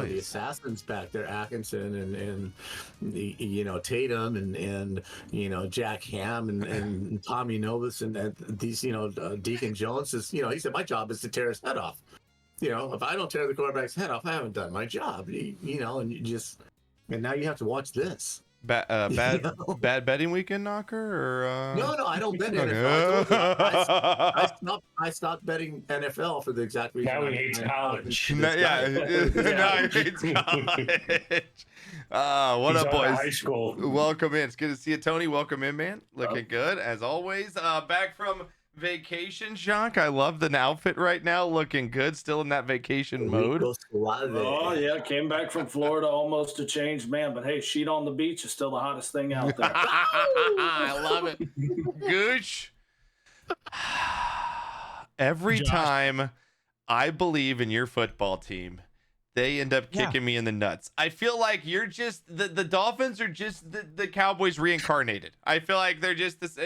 the assassins back there, Atkinson and Tatum and Jack Ham and Tommy Novus and these Deacon Jones is he said my job is to tear his head off. If I don't tear the quarterback's head off, I haven't done my job. And now you have to watch this. Bad betting weekend knocker or No, I don't bet NFL. I stopped betting NFL for the exact reason. Now he hates college. Now he hates college. What He's up, on to boys? high school. Welcome in. It's good to see you, Tony. Welcome in, man. Looking good as always. Back from vacation, Jacques. I love the outfit right now. Looking good. Still in that vacation mode. Oh yeah, came back from Florida, almost a changed man. But hey, sheet on the beach is still the hottest thing out there. I love it. Gooch. Every time I believe in your football team, they end up kicking me in the nuts. I feel like you're just the Dolphins are just the Cowboys reincarnated. I feel like they're just this,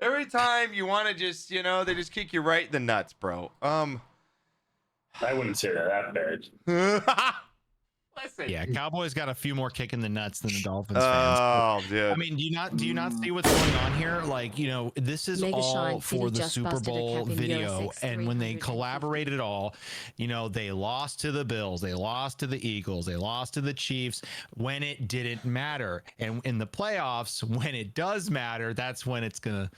every time you want to just, they just kick you right in the nuts, bro. I wouldn't say that bad. Listen. Yeah, Cowboys got a few more kick in the nuts than the Dolphins fans. Oh, dude. I mean, do you not see what's going on here? Like, this is all for the Super Bowl video, and when they collaborated all, they lost to the Bills, they lost to the Eagles, they lost to the Chiefs when it didn't matter, and in the playoffs, when it does matter, that's when it's gonna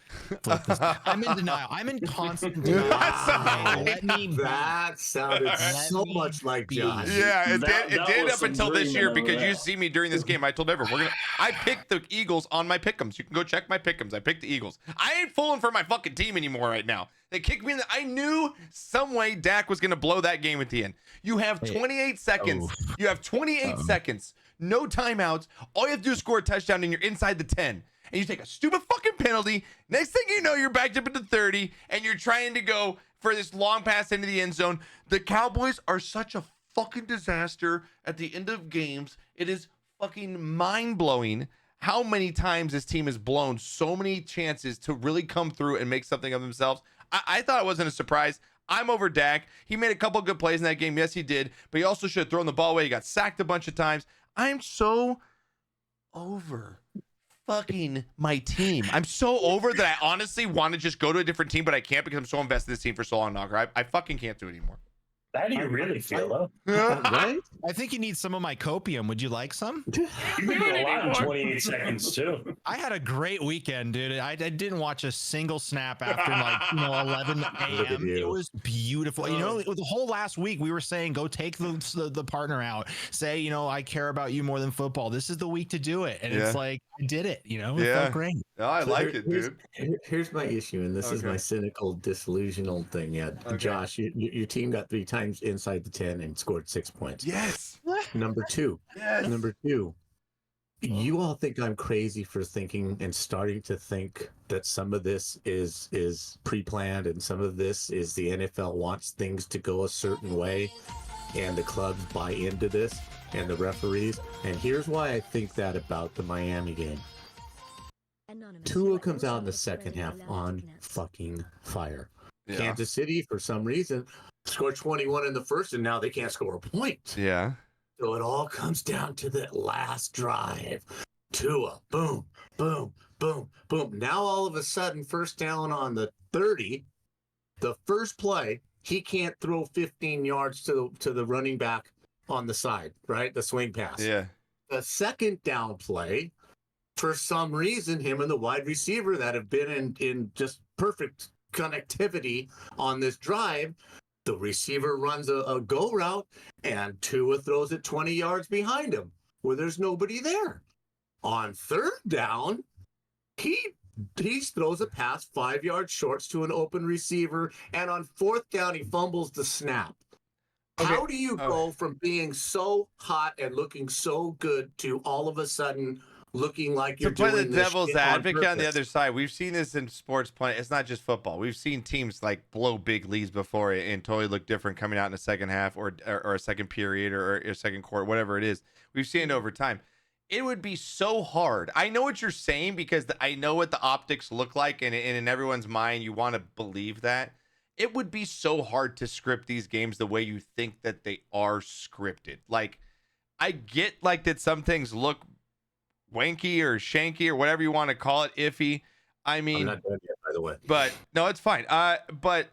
flip this. I'm in denial. I'm in constant denial. That sounded so much like Josh. Yeah, it did up until this year because that. you see me during this game. I told everyone I picked the Eagles on my pick'ems. You can go check my pick'ems. I picked the Eagles. I ain't fooling for my fucking team anymore right now. They kicked me in I knew some way Dak was gonna blow that game at the end. You have 28 seconds. You have 28 seconds. No timeouts. All you have to do is score a touchdown and you're inside the 10. And you take a stupid fucking penalty. Next thing you know, you're backed up into 30 and you're trying to go for this long pass into the end zone. The Cowboys are such a fucking disaster at the end of games. It is fucking mind-blowing how many times this team has blown so many chances to really come through and make something of themselves. I thought it wasn't a surprise. I'm over Dak. He made a couple good plays in that game. Yes, he did. But he also should have thrown the ball away. He got sacked a bunch of times. I'm so over fucking my team. I'm so over that I honestly want to just go to a different team, but I can't because I'm so invested in this team for so long, Knocker. I fucking can't do it anymore. How do you really feel, though? Right? I think you need some of my copium. Would you like some? You can do a lot in 28 seconds, too. I had a great weekend, dude. I didn't watch a single snap after 11 a.m. It was beautiful. The whole last week we were saying, go take the partner out. Say, I care about you more than football. This is the week to do it. And it's like, I did it. It felt great. No, I like it, dude. Here's my issue, and this is my cynical, disillusional thing. Josh, your team got 3 times inside the 10 and scored 6 points. Yes. Number two, you all think I'm crazy for thinking and starting to think that some of this is pre-planned and some of this is the NFL wants things to go a certain way and the clubs buy into this and the referees. And here's why I think that about the Miami game. Tua comes out in the second half on fucking fire. Yeah. Kansas City, for some reason, scored 21 in the first, and now they can't score a point. Yeah. So it all comes down to that last drive. Tua, boom, boom, boom, boom. Now all of a sudden, first down on the 30, the first play, he can't throw 15 yards to the running back on the side, right? The swing pass. Yeah. The second down play, for some reason, him and the wide receiver that have been in just perfect connectivity on this drive, the receiver runs a go route and Tua throws it 20 yards behind him where there's nobody there. On third down, he throws a pass 5 yards short to an open receiver, and on fourth down he fumbles the snap. Okay. How do you go from being so hot and looking so good to all of a sudden looking like you're doing the devil's advocate on the purpose? other side? We've seen this in sports play. It's not just football. We've seen teams like blow big leads before and totally look different coming out in the second half or a second period or a second quarter, whatever it is. We've seen it over time. It would be so hard. I know what you're saying because I know what the optics look like, and in everyone's mind, you want to believe that. it would be so hard to script these games the way you think that they are scripted. Like, I get like that some things look wanky or shanky or whatever you want to call it, iffy. I mean, I'm not done yet, by the way. but no, it's fine. But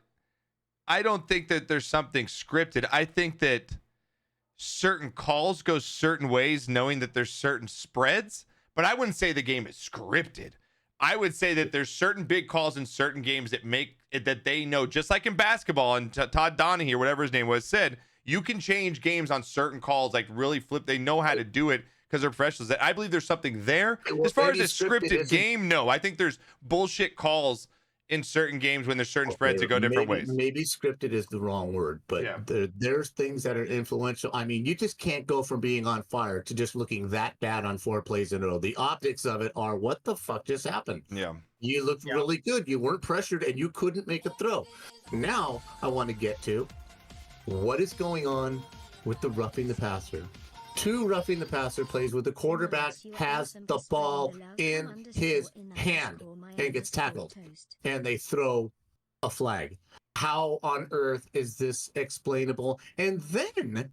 I don't think that there's something scripted. I think that certain calls go certain ways, knowing that there's certain spreads. But I wouldn't say the game is scripted. I would say that there's certain big calls in certain games that make it that they know, just like in basketball, and Todd Donahue, or whatever his name was, said you can change games on certain calls, like really flip. They know how to do it because they're professionals. I believe there's something there. Well, as far as maybe a scripted game, no. I think there's bullshit calls in certain games when there's certain spreads that go different ways. Maybe scripted is the wrong word, but Yeah. there's things that are influential. I mean, you just can't go from being on fire to just looking that bad on 4 plays in a row. The optics of it are, what the fuck just happened? Yeah. You looked really good. You weren't pressured and you couldn't make a throw. Now I want to get to what is going on with the roughing the passer. 2 roughing the passer plays where the quarterback has the ball in his hand and gets tackled, and they throw a flag. How on earth is this explainable? And then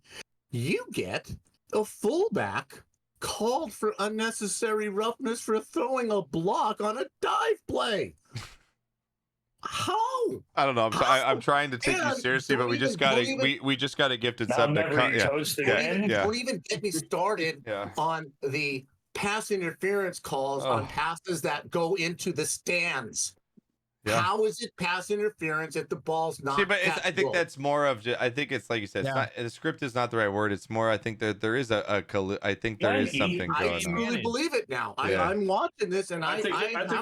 you get a fullback called for unnecessary roughness for throwing a block on a dive play. How? I don't know. I'm trying to take you seriously, but we just got a gifted sub to cut. Don't even get me started on the pass interference calls on passes that go into the stands. Yeah. How is it pass interference if the ball's not? See, but I think that's more of. I think it's like you said. It's not, the script is not the right word. It's more. I think that there is I think there is something going on. I truly believe it now. I'm watching this, and I think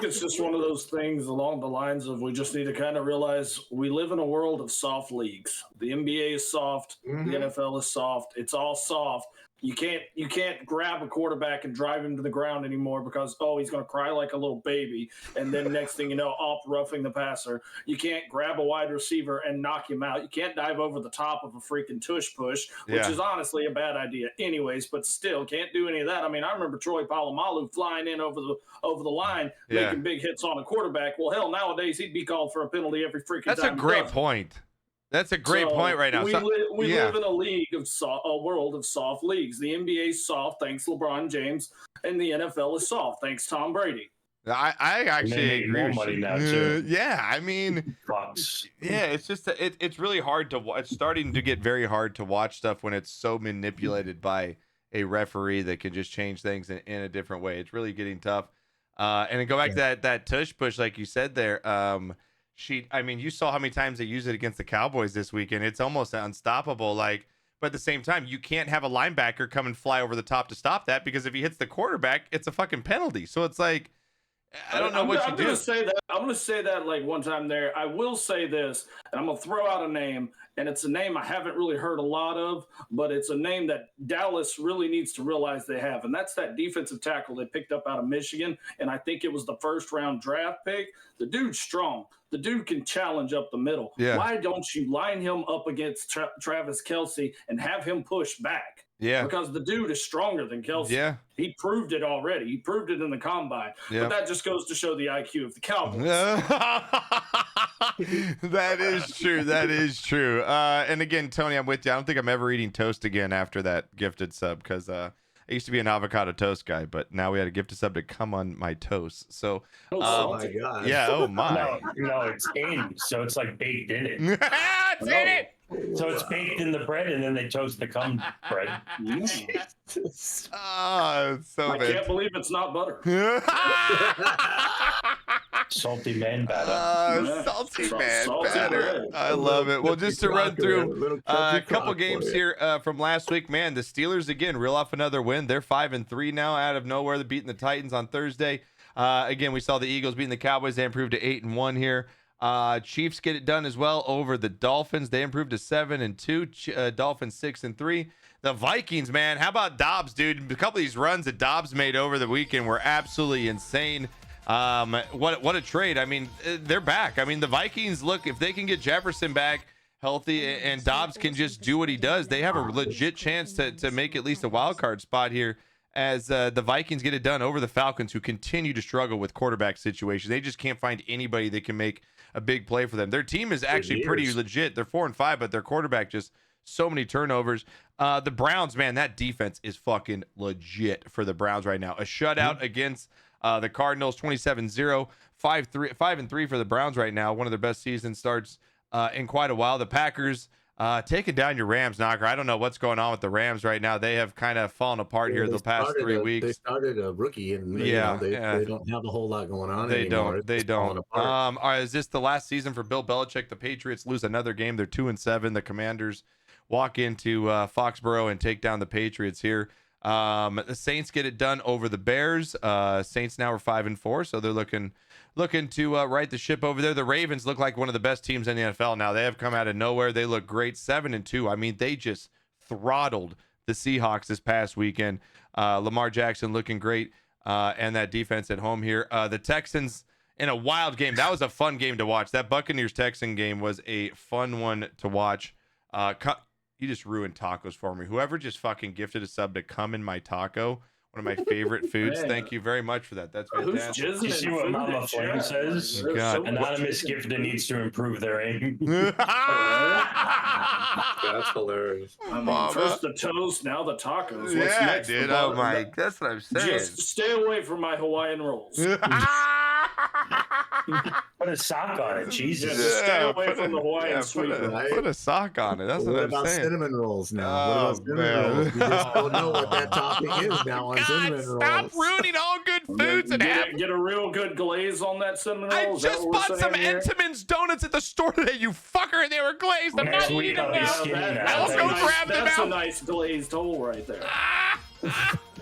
it's just one of those things along the lines of we just need to kind of realize we live in a world of soft leagues. The NBA is soft. The NFL is soft. It's all soft. You can't grab a quarterback and drive him to the ground anymore because he's going to cry like a little baby, and then next thing you know, off roughing the passer. You can't grab a wide receiver and knock him out. You can't dive over the top of a freaking tush push, which is honestly a bad idea, anyways. But still, can't do any of that. I mean, I remember Troy Polamalu flying in over the line, making big hits on a quarterback. Well, hell, nowadays he'd be called for a penalty every freaking time. That's a great point. That's a great point right now. We live in a league of a world of soft leagues. The NBA is soft, thanks LeBron James, and the NFL is soft, thanks Tom Brady. I actually agree with money you. now too. I mean, it's just it's really hard to. It's starting to get very hard to watch stuff when it's so manipulated by a referee that can just change things in a different way. It's really getting tough. And to go back to that tush push, like you said there. I mean, you saw how many times they used it against the Cowboys this weekend. It's almost unstoppable. Like, but at the same time, you can't have a linebacker come and fly over the top to stop that, because if he hits the quarterback, it's a fucking penalty. So it's like, I don't know what you do. I'm going to say that like one time there. I will say this, and I'm going to throw out a name, and it's a name I haven't really heard a lot of, but it's a name that Dallas really needs to realize they have, and that's that defensive tackle they picked up out of Michigan, and I think it was the first-round draft pick. The dude's strong. The dude can challenge up the middle. Yeah. Why don't you line him up against Travis Kelce and have him push back? Yeah. Because the dude is stronger than Kelce. Yeah. He proved it already. He proved it in the combine. Yeah. But that just goes to show the IQ of the Cowboys. That is true. That is true. And again, Tony, I'm with you. I don't think I'm ever eating toast again after that gifted sub, because I used to be an avocado toast guy, but now we had a gifted sub to come on my toast. So, oh my God. Yeah. Oh my. No, it's in. So it's like baked in it. It's in it. So it's baked in the bread, and then they toast the cum bread. It's so I can't believe it's not butter. Salty man batter. Salty man batter. I love it. Well, just to run through a couple games here from last week, man, the Steelers again reel off another win. They're 5-3 now out of nowhere. They're beating the Titans on Thursday. Again, we saw the Eagles beating the Cowboys. They improved to 8-1 here. Chiefs get it done as well over the Dolphins. They improved to 7-2. Dolphins 6-3. The Vikings, man, how about Dobbs, dude? A couple of these runs that Dobbs made over the weekend were absolutely insane. What a trade. I mean, they're back. I mean, the Vikings, look, if they can get Jefferson back healthy and Dobbs can just do what he does, they have a legit chance to make at least a wild card spot here, as the Vikings get it done over the Falcons, who continue to struggle with quarterback situations. They just can't find anybody that can make a big play for them. Their team is actually pretty legit. They're 4-5, but their quarterback just so many turnovers. The Browns, man, that defense is fucking legit for the Browns right now. A shutout against the Cardinals, 27-0, 5-3 for the Browns right now. One of their best season starts in quite a while. The Packers taking down your Rams, Knocker. I don't know what's going on with the Rams right now. They have kind of fallen apart here the past 3 weeks. They started a rookie, and they don't have a whole lot going on anymore. They don't. All right, is this the last season for Bill Belichick? The Patriots lose another game. They're 2-7. The Commanders walk into Foxborough and take down the Patriots here. The Saints get it done over the Bears. Saints now are 5-4, so they're looking to right the ship over there. The Ravens look like one of the best teams in the NFL now. They have come out of nowhere. They look great, 7-2. I mean, they just throttled the Seahawks this past weekend. Lamar Jackson looking great, and that defense at home here. The Texans in a wild game. That was a fun game to watch. That Buccaneers-Texan game was a fun one to watch. You just ruined tacos for me. Whoever just fucking gifted a sub to Come in My Taco, one of my favorite foods. Thank you very much for that. That's fantastic. You see what Mama Flame says? God. Anonymous gifter needs to improve their aim. That's hilarious. I mean, first the toast, now the tacos. What's Yeah, next? dude. Oh my, that's what I'm saying. Just stay away from my Hawaiian rolls. Put a sock on it, Jesus. Just stay away from the Hawaiian sweet. Put a sock on it. That's what I'm about saying. cinnamon rolls now? Oh, What about cinnamon rolls? You just don't know what that topping is now on cinnamon rolls. Stop ruining all good foods and Get a real good glaze on that cinnamon roll. I Is that just what bought we're some saying here? Entenmann's donuts at the store today, you fucker, and they were glazed. I'm not eating them now. I'll go grab them That's a out. nice glazed hole right there.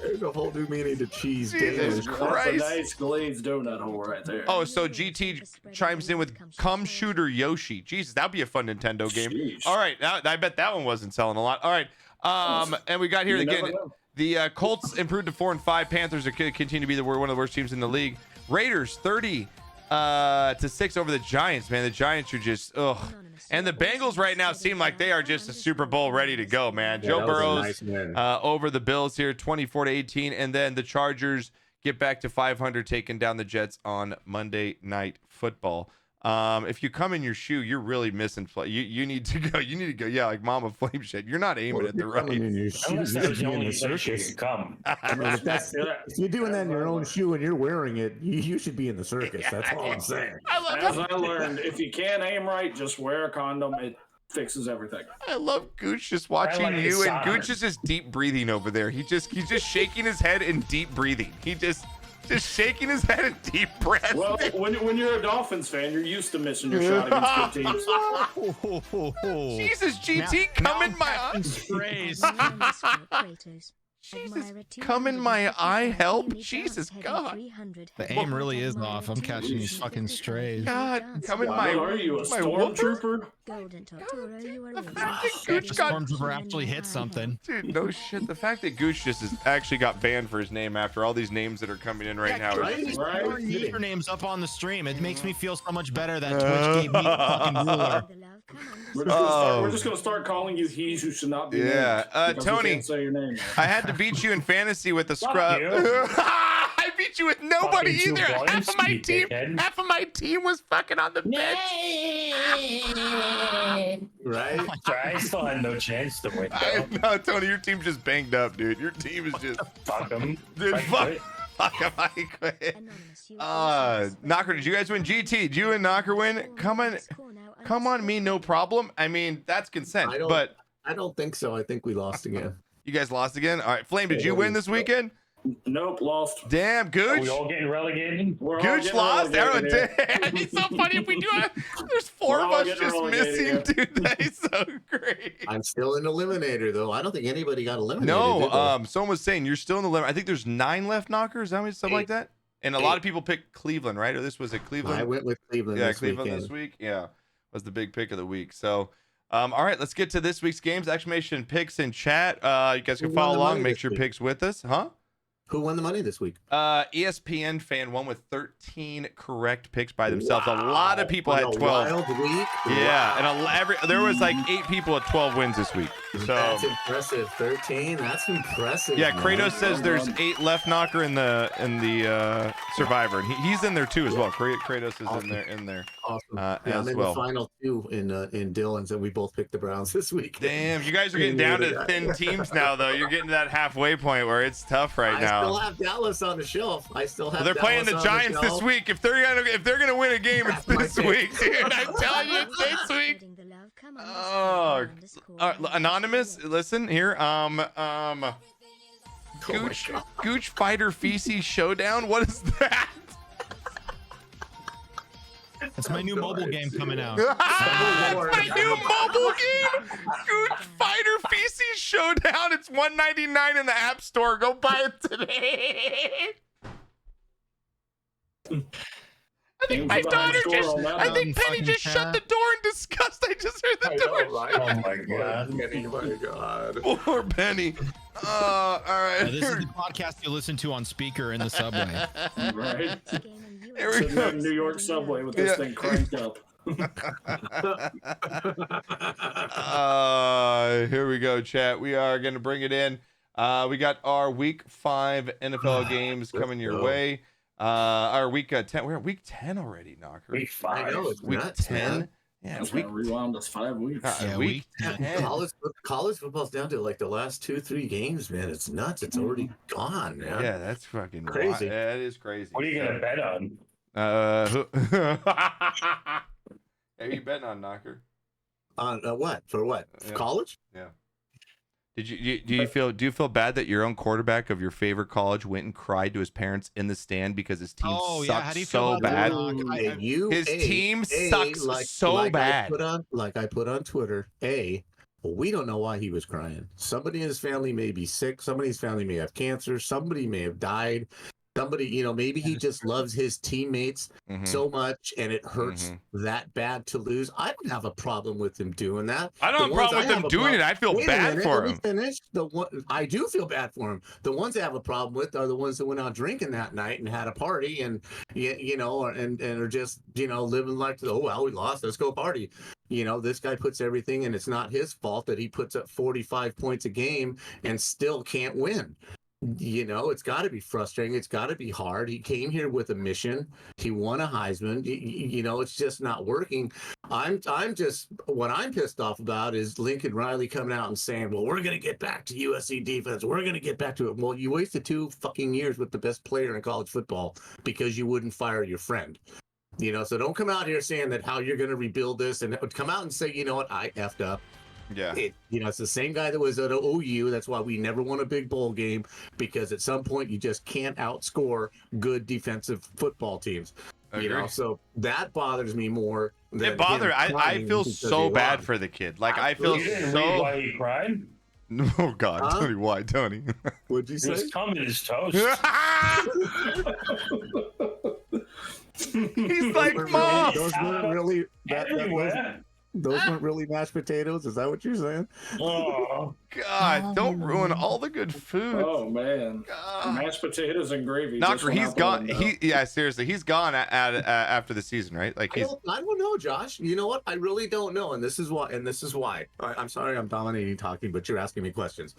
There's a whole new meaning to cheese. Jesus Damn. Christ. That's a nice glazed donut hole right there. Oh, so GT chimes in with Come Shooter Yoshi. Jesus, that'd be a fun Nintendo game. Sheesh. All right, now I bet that one wasn't selling a lot. All right, and we got here You again. never know. The Colts improved to 4-5. Panthers are going to continue to be one of the worst teams in the league. Raiders 30-6 over the Giants. Man, the Giants are just ugh. And the Bengals right now seem like they are just a Super Bowl ready to go, man. Yeah, Joe that was a Burrow's nice win. over the Bills here, 24-18, and then the Chargers get back to 500, taking down the Jets on Monday Night Football. If you come in your shoe, you're really missing play. You need to go. You need to go. Yeah, like Mama Flame said, you're not aiming at the right. Unless that's the only place you can come. I mean, if you're doing that in your own shoe and you're wearing it, you should be in the circus. That's all I'm saying. As I learned, if you can't aim right, just wear a condom. It fixes everything. I love Gooch just watching like you, his and Gooch socks. is just deep breathing over there. He's just shaking his head and deep breathing. He just shaking his head and deep breath. Well, when you're a Dolphins fan, you're used to missing your shot against good teams. Jesus, GT, come in my eye. Jesus, come in my eye, help. Jesus, God. The aim really is off. I'm catching these fucking strays. God, come in my. Are you a my whooper? stormtrooper? Gooch got. Stormtrooper actually hit something. Dude, no shit. The fact that Gooch just has actually got banned for his name after all these names that are coming in right now. right? Is, Right? Our usernames up on the stream. It makes me feel so much better that Twitch gave me a fucking ruler. We're just gonna start calling you he who should not be Yeah, named, because we Tony. can't say your name. I had to beat you in fantasy with the scrub. you. I beat you with nobody Fucking either. 2 points, Half of my you team, dickhead. half of my team was fucking on the bench. Right? I still had no chance to win. No, Tony, your team's just banged up, dude. Your team is just. Fuck them. Dude, fuck him, I quit. Knocker, did you guys win? GT, did you and Knocker win? Come on, me, no problem. I mean, that's consent, but I don't think so. I think we lost again. you guys lost again. All right, Flame, did you win this weekend? Nope, lost. Damn, Are Gooch. we all getting relegated? We're all Gooch getting lost. relegated here. Damn, it's so funny if we do it. There's 4 We're of all us getting just relegated missing, dude. That is so great. I'm still an eliminator, though. I don't think anybody got eliminated. No, did they? someone was saying you're still in the limit. I think there's 9 left knockers. Something like that. And a lot of people picked Cleveland, right? Or this was at Cleveland. I went with Cleveland. Yeah, this Cleveland weekend. this week. Yeah, was the big pick of the week. So, all right, let's get to this week's games. Exclamation picks in chat. You guys can Who won follow the along. money Make this sure week? picks with us, huh? Who won the money this week? ESPN fan won with 13 correct picks by themselves. A lot of people had On a 12. Wild week. Yeah, and there was like 8 people at 12 wins this week. So That's impressive. 13. That's impressive. yeah, man. Kratos says there's 8 left knocker in the Survivor, and he's in there too as well. Kratos is in there. Awesome. Yeah, I'm as in well. the final two in Dylan's, and we both picked the Browns this week. Damn, you guys are getting down to thin teams now, though. You're getting to that halfway point where it's tough right now. I still have Dallas on the shelf. I still have. Well, they're playing the Giants this week. If they're gonna win a game, it's this week, dude. I'm telling you, it's this week. Oh, anonymous, listen here. Gooch Fighter Feces Showdown. What is that? It's my new mobile game coming out. It's my new mobile game, Gooch Fighter Feces Showdown. It's $1.99 in the App Store. Go buy it today. I think my daughter just. I think Penny just shut the door in disgust. I just heard the door. Right? Oh my god. Penny, my God. Poor Penny. All right. This is the podcast you listen to on speaker in the subway. Right. Here we Sitting go. on New York subway with this thing cranked up. Here we go, chat. We are going to bring it in. We got our week 5 NFL games coming your way. Our week 10. We're at week 10 already, Knocker. Week 5. I know, it's Week nuts, 10. man. Yeah, That's week gonna rewound us 5 weeks. Yeah, week week 10. College football's down to like the last 2-3 games, man. It's nuts. It's already gone, man. Yeah, that's fucking Crazy. wild. That is crazy. What are you gonna bet on? Have you betting on, Knocker? On what? For what? Yeah. College? Yeah. Do you feel bad that your own quarterback of your favorite college went and cried to his parents in the stand because his team Oh, yeah. sucks How do you feel so about bad? that? His team sucks so bad. I put on Twitter, well, we don't know why he was crying. Somebody in his family may be sick. Somebody in his family may have cancer. Somebody may have died. Somebody, maybe he just loves his teammates so much and it hurts that bad to lose. I don't have a problem with him doing that. I don't have a problem with him doing it. I feel bad for him. I do feel bad for him. The ones I have a problem with are the ones that went out drinking that night and had a party and are just living like, oh well, we lost, let's go party. This guy puts everything, and it's not his fault that he puts up 45 points a game and still can't win. It's got to be frustrating. It's got to be hard. He came here with a mission. He won a Heisman. It's just not working. What I'm pissed off about is Lincoln Riley coming out and saying, well, we're going to get back to USC defense. We're going to get back to it. Well, you wasted 2 fucking years with the best player in college football because you wouldn't fire your friend. So don't come out here saying that how you're going to rebuild this, and come out and say, you know what, I effed up. Yeah. It's the same guy that was at OU. That's why we never won a big bowl game, because at some point you just can't outscore good defensive football teams. So that bothers me more than I feel so bad for the kid. Like, I feel You didn't read so. why he cried? Oh God, Tony, why, Tony? What'd you He say? was coming his toast. He's like, Mom. Those weren't really Everywhere. those weren't really mashed potatoes. Is that what you're saying? Oh, God, don't ruin all the good food. Oh man, God. mashed potatoes and gravy. Knocker, just went he's out the gone. window. Seriously, he's gone after the season, right? Like, he's. I don't know, Josh. You know what? I really don't know, and this is why. I'm sorry, I'm dominating talking, but you're asking me questions.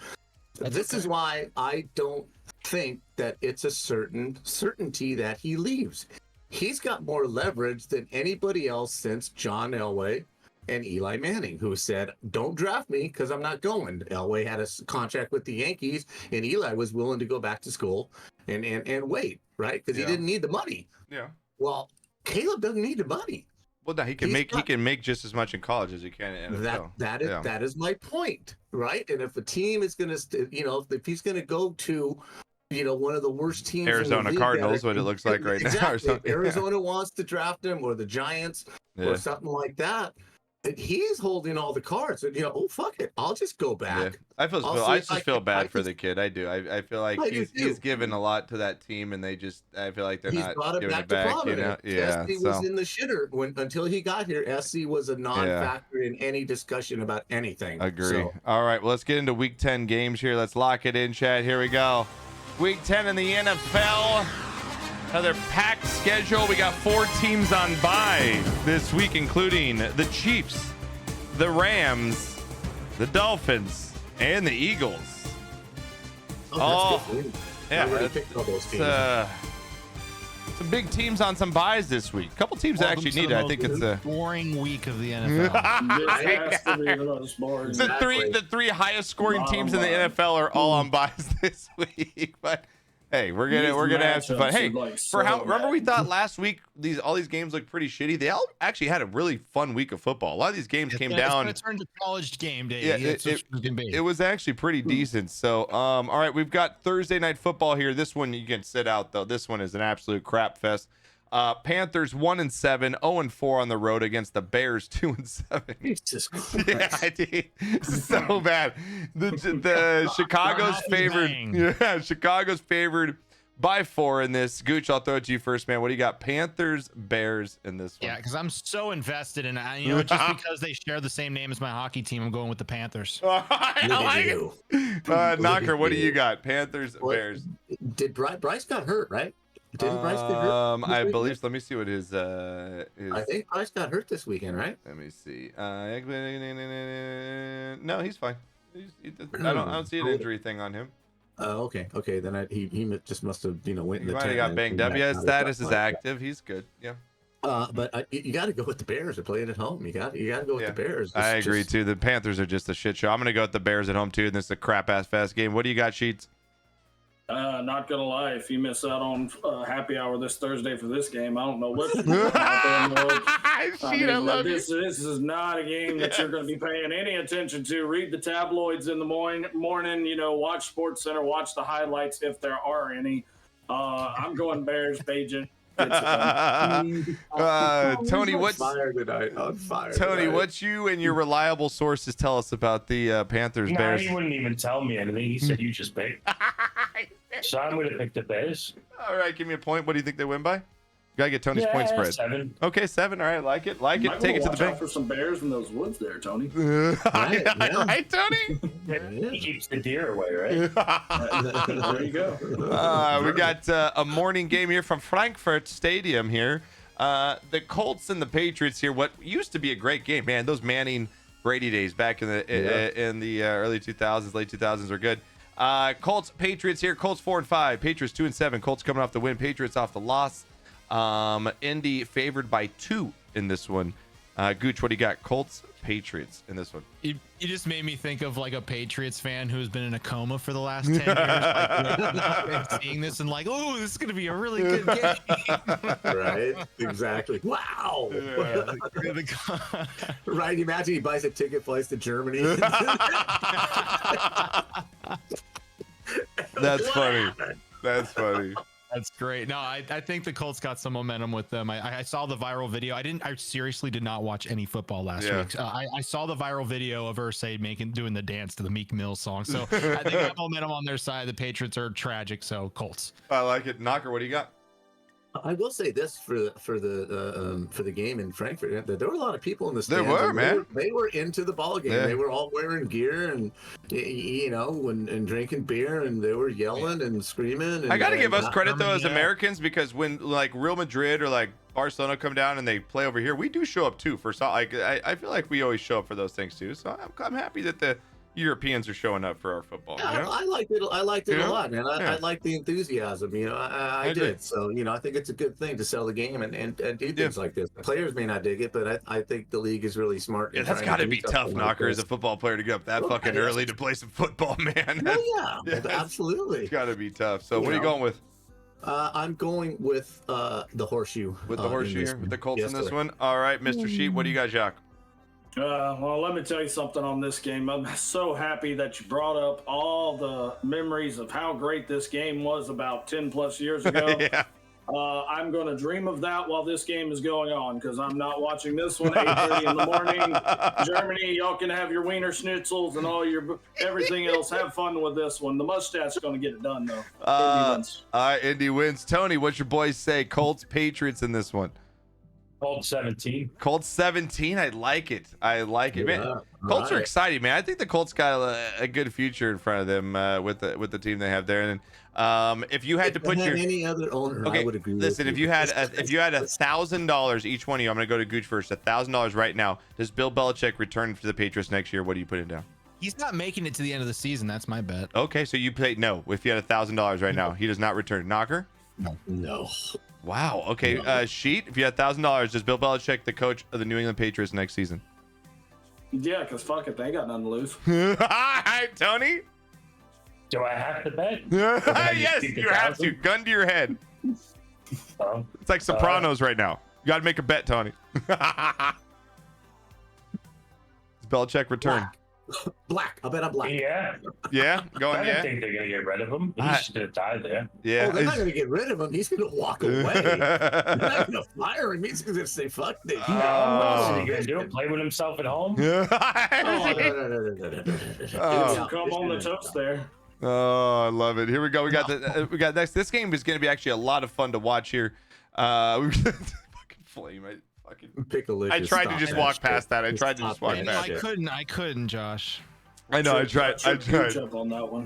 This is why I don't think that it's a certainty that he leaves. He's got more leverage than anybody else since John Elway and Eli Manning, who said, don't draft me because I'm not going. Elway had a contract with the Yankees, and Eli was willing to go back to school and wait, right? Because he didn't need the money. Yeah. Well, Caleb doesn't need the money. Well, no, he can make just as much in college as he can in NFL. That is my point, right? And if a team is going to, if he's going to go to, one of the worst teams, Arizona in the Cardinals, what it looks like right now, or something. Arizona wants to draft him, or the Giants, or something like that. He's holding all the cards. And, oh, fuck it, I'll just go back. I just feel bad for the kid. I do. I feel like he's given a lot to that team, and I feel like they're not giving it back. Yeah. SC was in the shitter until he got here. SC was a non-factor in any discussion about anything. Agree. So. All right, well, let's get into Week 10 games here. Let's lock it in, Chad. Here we go. Week 10 in the NFL. Another packed schedule. We got 4 teams on bye this week, including the Chiefs, the Rams, the Dolphins, and the Eagles. Oh, that's good. Yeah. I already picked all those teams. Some big teams on some buys this week. A couple teams Welcome actually to need the it. I think it's most a boring week of the NFL. This has to be the most boring. the three highest scoring teams in the NFL are all on buys this week. But hey, we're gonna have some fun. Hey, remember we thought last week all these games looked pretty shitty. They all actually had a really fun week of football. A lot of these games came down. It's turned to college game day. Yeah, it was actually pretty decent. So, all right, we've got Thursday night football here. This one you can sit out though. This one is an absolute crap fest. Panthers 1-7, 0-4 on the road against the Bears 2-7. Jesus Christ. Yeah, I did. So bad. The Chicago's favored. Yeah, Chicago's favored by 4 in this. Gooch, I'll throw it to you first, man. What do you got? Panthers, Bears in this one. Yeah, because I'm so invested in it. Just because they share the same name as my hockey team, I'm going with the Panthers. I like it. Knocker, what do you got? Panthers, Bears. Did Bryce got hurt, right? Didn't Bryce get hurt? I believe. Let me see what his. I think Bryce got hurt this weekend, right? Let me see. No, he's fine. I don't see an injury thing on him. Okay. Then he just must have went in the. He might have got banged up. Yeah, his status is active. He's good. Yeah. But you got to go with the Bears. They're playing at home. You got to go with the Bears. I agree too. The Panthers are just a shit show. I'm gonna go with the Bears at home too. And this is a crap ass fast game. What do you got, Sheets? Not gonna lie, if you miss out on happy hour this Thursday for this game, I don't know what. This is not a game that you're going to be paying any attention to. Read the tabloids in the morning. Watch Sports Center. Watch the highlights if there are any. I'm going Bears, Pageant. Tony, what's fire tonight? On fire. Tony, what you and your reliable sources tell us about the Panthers Bears? He wouldn't even tell me anything. He said you just pick. So I'm going to pick the Bears. All right, give me a point. What do you think they win by? You gotta get Tony's point spread. 7. Okay, 7. All right, like it. Take it to the bank. For some bears in those woods there, Tony. Right, Tony. He keeps the deer away, right? There you go. We got a morning game here from Frankfurt Stadium here. The Colts and the Patriots here. What used to be a great game, man. Those Manning Brady days back in the early 2000s, late 2000s are good. Colts Patriots here. Colts 4-5. Patriots 2-7. Colts coming off the win. Patriots off the loss. Indy favored by 2 in this one. Gooch, what do you got? Colts, Patriots in this one. You just made me think of like a Patriots fan who's been in a coma for the last 10 years, and seeing this and like, oh, this is gonna be a really good game. Right? Exactly. Wow. Yeah. Right? Imagine he buys a ticket, flies to Germany. That's funny. That's funny. That's great. No, I think the Colts got some momentum with them. I saw the viral video. I seriously did not watch any football last week. I saw the viral video of Irsay doing the dance to the Meek Mill song. So I think they got momentum on their side. The Patriots are tragic. So Colts. I like it. Knocker, what do you got? I will say this for the game in Frankfurt. There were a lot of people in the stands. There were, man. They were into the ball game. Yeah. They were all wearing gear and and drinking beer, and they were yelling and screaming. And, I got to give us credit though as Americans, because when like Real Madrid or like Barcelona come down and they play over here, we do show up too. I feel like we always show up for those things too. So I'm happy that the Europeans are showing up for our football. Yeah, I liked it. I liked it a lot, man. I liked the enthusiasm. I did. So I think it's a good thing to sell the game and do things like this. Players may not dig it, but I think the league is really smart. Yeah, that's got to be tough, Knocker, as a football player, to get up that fucking early to play some football, man. Yeah, absolutely. It's got to be tough. So what are you going with? I'm going with the horseshoe. With the horseshoe here, with the Colts in this one. All right, Mr. Sheep, what do you got, Jacques? Well, let me tell you something on this game. I'm so happy that you brought up all the memories of how great this game was about 10 plus years ago. Yeah. I'm going to dream of that while this game is going on, because I'm not watching this one 8:30 in the morning. Germany, y'all can have your Wiener Schnitzels and all your everything else. Have fun with this one. The mustache is going to get it done, though. Indy wins. All right, Indy wins. Tony, what's your boys say? Colts, Patriots in this one. Colts 17. Colts 17. I like it. Man, Colts are exciting, man. I think the Colts got a good future in front of them with the team they have there. And if you had to put any other owner, I would agree. Listen, if you had $1,000 each one of you, I'm gonna go to Gooch first. $1,000 right now. Does Bill Belichick return for the Patriots next year? What are you putting down? He's not making it to the end of the season. That's my bet. Okay, so you play no. If you had $1,000 right now, he does not return. Knocker? No. Wow. Okay. Sheet. If you had $1,000, is Bill Belichick the coach of the New England Patriots next season? Yeah, because fuck it, they ain't got nothing to lose. All right, Tony. Do I have to bet? Yes, you have to. Gun to your head. It's like Sopranos right now. You got to make a bet, Tony. Does Belichick return? Black. I'll bet I'm black. Yeah. Yeah, going. I don't think they're gonna get rid of him. He's just gonna die there. Yeah. Oh, they're not going to get rid of him. He's going to walk away. They're not going to fire him. He's going to say, fuck this. What's he gonna do? Play with himself at home? No. Oh. Come on the toast there. Oh, I love it. Here we go. We got next. This game is going to be actually a lot of fun to watch here. Fucking flame. I tried to just walk past that. I tried to just walk past it. I couldn't, Josh. I know. I tried. Jump on that one.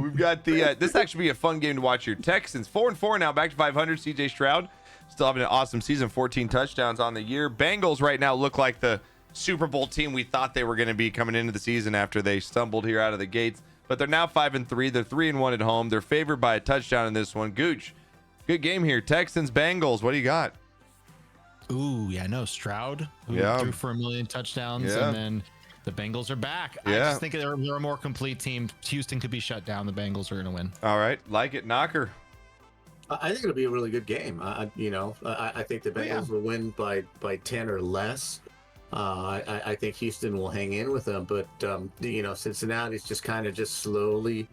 We've got the. This actually be a fun game to watch here. Texans 4-4 now, back to 500. CJ Stroud still having an awesome season, 14 touchdowns on the year. Bengals right now look like the Super Bowl team we thought they were going to be coming into the season after they stumbled here out of the gates. But they're now 5-3. They're 3-1 at home. They're favored by a touchdown in this one. Gooch, good game here. Texans Bengals. What do you got? Ooh, yeah, no, Stroud who threw for 1 million touchdowns, and then the Bengals are back. I just think they're a more complete team. Houston could be shut down. The Bengals are going to win. All right, like it, Knocker. I think it'll be a really good game. I think the Bengals will win by 10 or less. I think Houston will hang in with them, but Cincinnati's just kind of slowly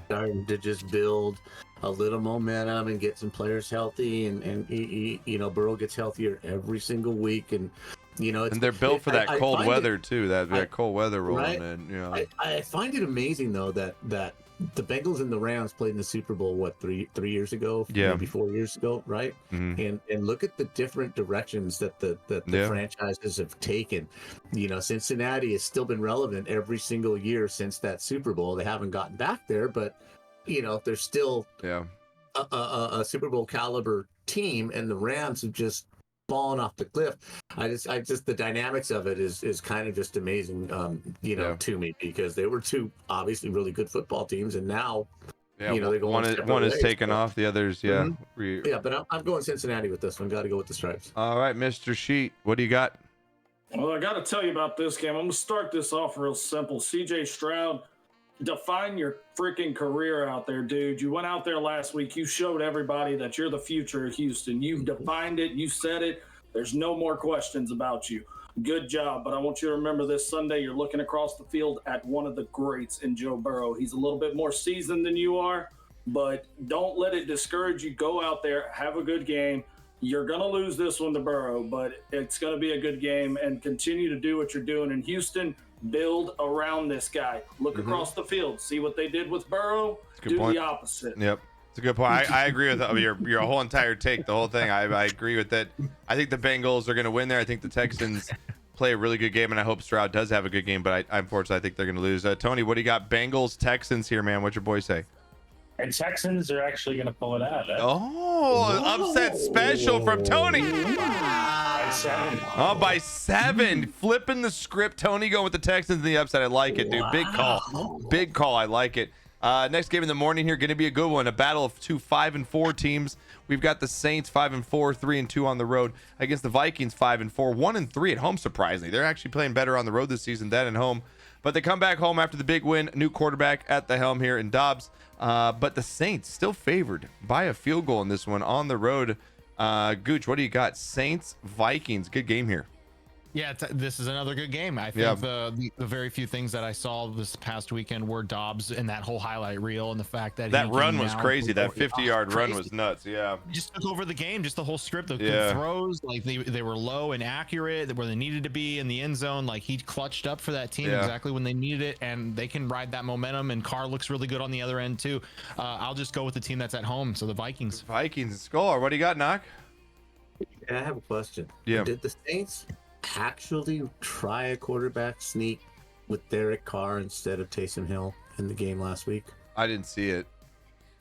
starting to just build a little momentum and get some players healthy, and Burrow gets healthier every single week, and and they're built for that cold weather too. That cold weather rolling in. I find it amazing though that the Bengals and the Rams played in the Super Bowl, 3 years ago, maybe 4 years ago, right? Mm-hmm. And look at the different directions that the franchises have taken. Cincinnati has still been relevant every single year since that Super Bowl. They haven't gotten back there, but they're still a Super Bowl caliber team, and the Rams have just fallen off the cliff. I just the dynamics of it is kind of just amazing, to me, because they were two obviously really good football teams, and now they go one is taken off, the others but I'm going Cincinnati with this one. Got to go with the Stripes. All right, Mr. Sheet, what do you got? Well, I got to tell you about this game. I'm gonna start this off real simple. CJ Stroud, define your freaking career out there, dude. You went out there last week. You showed everybody that you're the future of Houston. You defined it. You said it. There's no more questions about you. Good job. But I want you to remember this Sunday, you're looking across the field at one of the greats in Joe Burrow. He's a little bit more seasoned than you are, but don't let it discourage you. Go out there, have a good game. You're going to lose this one to Burrow, but it's going to be a good game, and continue to do what you're doing in Houston. Build around this guy. Look across the field. See what they did with Burrow. Do the opposite. Yep. It's a good point. I agree with your whole entire take, the whole thing. I agree with it. I think the Bengals are going to win there. I think the Texans play a really good game, and I hope Stroud does have a good game, but unfortunately, I think they're going to lose. Tony, what do you got? Bengals, Texans here, man. What's your boy say? And Texans are actually going to pull it out. Upset special from Tony. By 7. Oh, by 7. Flipping the script. Tony going with the Texans in the upset. I like it, dude. Big call. Big call. I like it. Next game in the morning here, going to be a good one. A battle of two 5-4 teams. We've got the Saints 5-4, 3-2 on the road against the Vikings 5-4, 1-3 at home. Surprisingly, they're actually playing better on the road this season than at home. But they come back home after the big win. New quarterback at the helm here in Dobbs. But the Saints still favored by a field goal in this one on the road. Gooch, what do you got? Saints, Vikings. Good game here. Yeah, this is another good game. I think the very few things that I saw this past weekend were Dobbs and that whole highlight reel, and the fact that that run was crazy. That 50-yard run was nuts. Yeah, just took over the game. Just the whole script. The throws, like they were low and accurate where they needed to be in the end zone. Like he clutched up for that team exactly when they needed it, and they can ride that momentum. And Carr looks really good on the other end too. I'll just go with the team that's at home. So the Vikings. Vikings score. What do you got, Knock? Yeah, I have a question. Yeah. Did the Saints actually try a quarterback sneak with Derek Carr instead of Taysom Hill in the game last week? I didn't see it.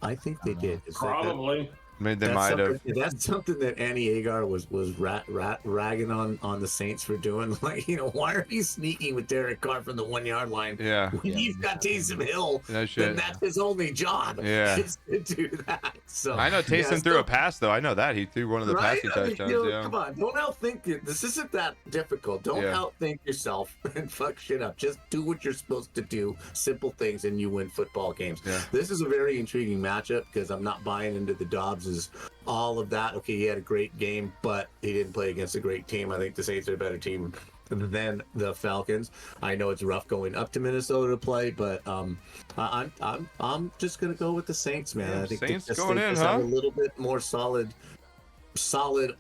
I think they did. Probably. I mean, they might have. That's something that Annie Agar was ragging on the Saints for doing. Like, why are you sneaking with Derek Carr from the 1 yard line? Yeah. When he's got Taysom Hill, No shit. then that's his only job. Yeah. Is to do that. So I know Taysom threw a pass though. I know that he threw one of the passing touchdowns. Yeah. Come on, don't outthink it. This isn't that difficult. Don't outthink yourself and fuck shit up. Just do what you're supposed to do. Simple things, and you win football games. Yeah. This is a very intriguing matchup because I'm not buying into the Dobbs's all of that. Okay, he had a great game, but he didn't play against a great team. I think the Saints are a better team than the Falcons. I know it's rough going up to Minnesota to play, but I'm just gonna go with the Saints, man. Yeah, I think Saints they going in, have a little bit more solid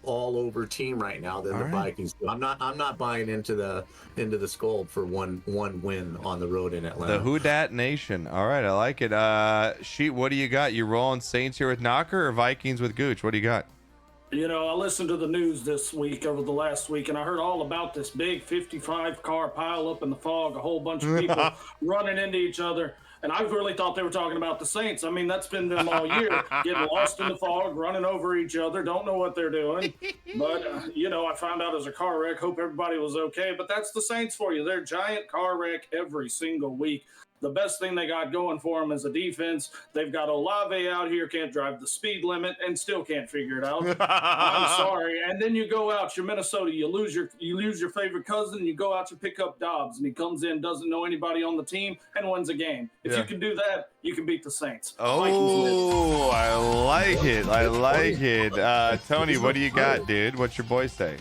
all over team right now than the Vikings do. I'm not buying into the scold for one win on the road in Atlanta. The Who Dat Nation. All right, I like it. Sheet, what do you got? You rolling Saints here with Knocker or Vikings with Gooch? What do you got? I listened to the news this week, over the last week, and I heard all about this big 55-car pile up in the fog, a whole bunch of people running into each other. And I really thought they were talking about the Saints. I mean, that's been them all year, getting lost in the fog, running over each other, don't know what they're doing. But, I found out it was a car wreck. Hope everybody was okay. But that's the Saints for you. They're a giant car wreck every single week. The best thing they got going for them is a defense. They've got Olave out here, can't drive the speed limit, and still can't figure it out. I'm sorry. And then you go out, you're Minnesota, you lose your favorite cousin, you go out, you pick up Dobbs, and he comes in, doesn't know anybody on the team, and wins a game. If you can do that, you can beat the Saints. Oh, I like it. I like it. Tony, what do you got, dude? What's your boy say?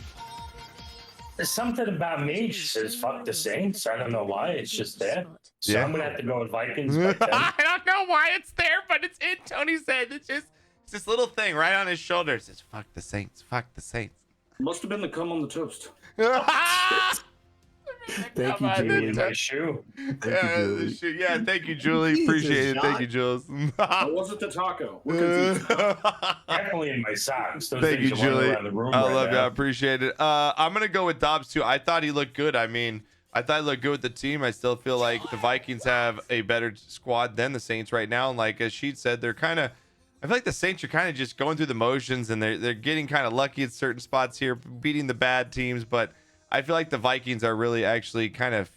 There's something about me just says fuck the Saints. I don't know why. It's just there. So I'm gonna have to go with Vikings. I don't know why it's there, but it's in. Tony said it's this little thing right on his shoulder. It says fuck the Saints. Fuck the Saints. Must have been the cum on the toast. Thank you, Julie. My shoe. Thank you, Julie. Appreciate it. Thank you, Jules. Or was it the taco? We're confused. Definitely in my socks. Those Thank you, things are running Julie. around the room I right love you. now. I appreciate it. I'm gonna go with Dobbs too. I thought he looked good. I mean, I thought he looked good with the team. I still feel like the Vikings have a better squad than the Saints right now. And like as Sheet said, they're kind of. I feel like the Saints are kind of just going through the motions, and they're getting kind of lucky at certain spots here, beating the bad teams. But I feel like the Vikings are really actually kind of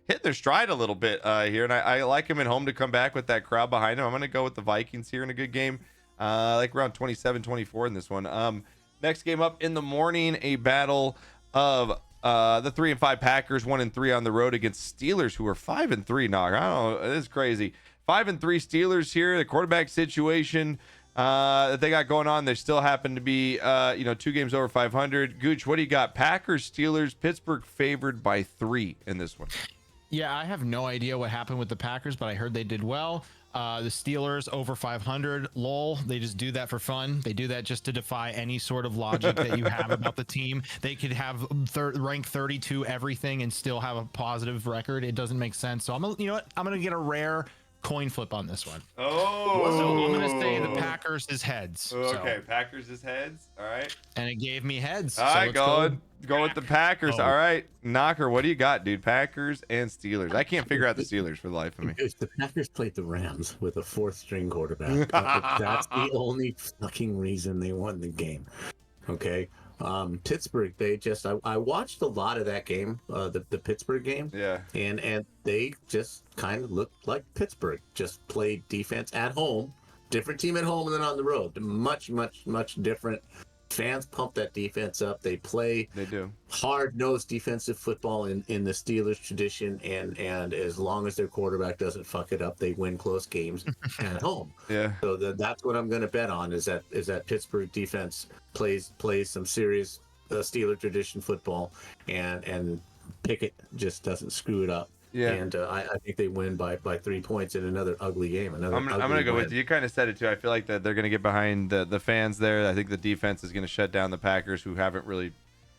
hitting their stride a little bit here, and I like him at home to come back with that crowd behind him. I'm going to go with the Vikings here in a good game, like around 27-24 in this one. Next game up in the morning, a battle of the 3-5 Packers, 1-3 on the road against Steelers, who are 5-3. Now I don't know, this is crazy. 5-3 Steelers here. The quarterback situation that they got going on, they still happen to be 2 games over 500. Gooch, what do you got? Packers, Steelers, Pittsburgh favored by 3 in this one. Yeah, I have no idea what happened with the Packers, but I heard they did well. The Steelers over 500. Lol, they just do that for fun. They do that just to defy any sort of logic that you have about the team. They could have rank 32 everything and still have a positive record. It doesn't make sense. So I'm gonna get a rare coin flip on this one. Oh, so I'm gonna say the Packers is heads. Okay, Packers is heads. All right, and it gave me heads. All right, go with the Packers. All right, Knocker, what do you got, dude? Packers and Steelers. I can't figure out the Steelers for the life of me. The Packers played the Rams with a 4th-string quarterback. That's the only fucking reason they won the game. Okay. Pittsburgh, I watched a lot of that game, the Pittsburgh game. Yeah. And they just kind of looked like Pittsburgh, just played defense at home, different team at home than on the road. Much, much, much different. Fans pump that defense up. They do hard-nosed defensive football in the Steelers tradition, and as long as their quarterback doesn't fuck it up, they win close games at home. Yeah. So that's what I'm going to bet on is that Pittsburgh defense plays some serious Steeler tradition football, and Pickett just doesn't screw it up. Yeah, and I think they win by 3 points in another ugly game. I'm gonna go with you. You kind of said it too. I feel like that they're gonna get behind the fans there. I think the defense is gonna shut down the Packers, who haven't really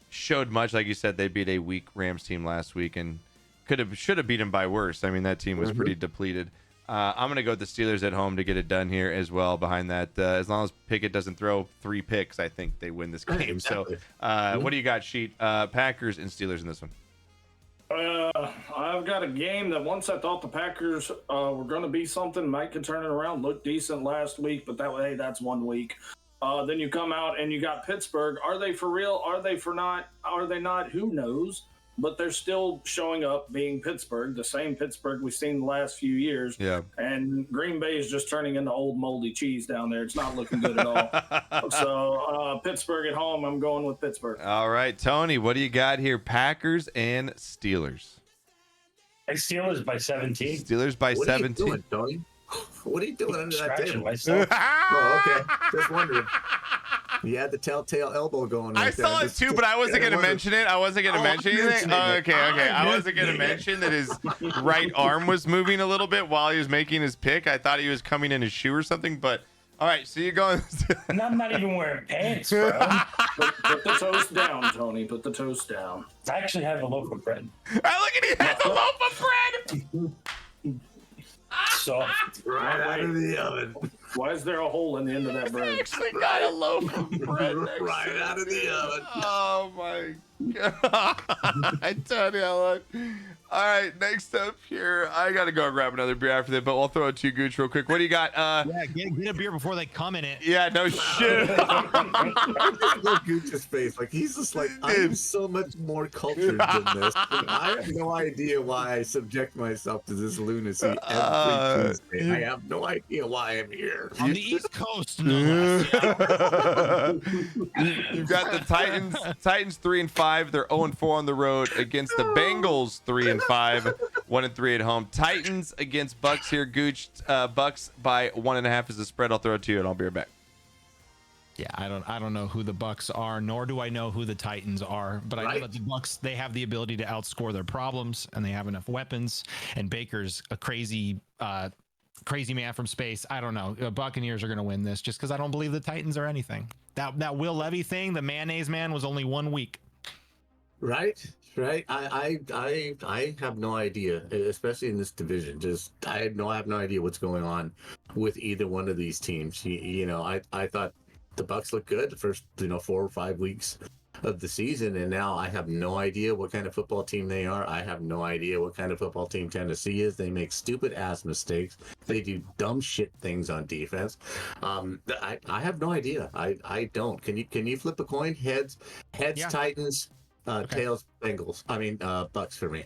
showed much. Like you said, they beat a weak Rams team last week and should have beat them by worse. I mean, that team was pretty depleted. I'm gonna go with the Steelers at home to get it done here as well. Behind that, as long as Pickett doesn't throw 3 picks, I think they win this game. Exactly. So, what do you got, Sheet? Packers and Steelers in this one. I've got a game that once I thought the Packers were going to be something, Mike could turn it around, looked decent last week, but that's 1 week. Then you come out and you got Pittsburgh. Are they for real? Are they for not? Are they not? Who knows? But they're still showing up being Pittsburgh, the same Pittsburgh we've seen the last few years. Yeah. And Green Bay is just turning into old moldy cheese down there. It's not looking good at all. So Pittsburgh at home, I'm going with Pittsburgh. All right, Tony, what do you got here? Packers and Steelers. Steelers by 17. Steelers by What 17. Are you doing, Tony? What are you doing under that Scratching table? myself. Oh, okay. Just wondering. You had the telltale elbow going. I Right saw there. it too, but I wasn't going to mention it. I wasn't going to mention anything. Oh, okay. I wasn't going to mention that his right arm was moving a little bit while he was making his pick. I thought he was coming in his shoe or something, but all right. So you're going. And I'm not even wearing pants, bro. Put the toast down, Tony. Put the toast down. I actually have a loaf of bread. Oh, look at he has a loaf of bread. So Right out of the oven. Why is there a hole in the end of that bread? Actually got a loaf of bread. next Right to out of the oven. Oh my god! I tell you what. All right, next up here, I gotta go grab another beer after that, but we'll throw it to you, Gooch, real quick. What do you got? Yeah, get a beer before they come in it. Yeah, no shit. Look Gooch's face. Like he's just like, I'm so much more cultured than this. I have no idea why I subject myself to this lunacy every Tuesday. I have no idea why I'm here. On the East Coast, no less. You've got the Titans. Titans 3-5. They're 0-4 on the road against the Bengals. 3-5, 1-3 at home. Titans against Bucks here. Gooch, Bucks by 1.5 is the spread. I'll throw it to you, and I'll be right back. Yeah, I don't know who the Bucks are, nor do I know who the Titans are. But I know that the Bucks, they have the ability to outscore their problems, and they have enough weapons. And Baker's a crazy man from space. I don't know. Buccaneers are going to win this just because I don't believe the Titans are anything. That Will Levy thing, the mayonnaise man, was only 1 week. Right. I have no idea, especially in this division. Just I have no idea what's going on with either one of these teams. I thought the Bucks looked good the first 4 or 5 weeks of the season, and now I have no idea what kind of football team they are. I have no idea what kind of football team Tennessee is. They make stupid ass mistakes. They do dumb shit things on defense. I have no idea. I don't. Can you flip a coin? Heads, Yeah. Titans. Tails, Bengals. Bucks for me.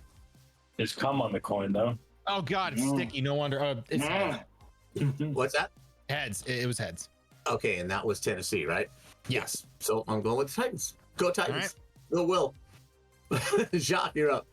There's cum on the coin, though. Oh God, it's sticky. No wonder. It's heads. What's that? Heads. It was heads. Okay, and that was Tennessee, right? Yes. So I'm going with the Titans. Go Titans. All Go Will. Jacques, you're up.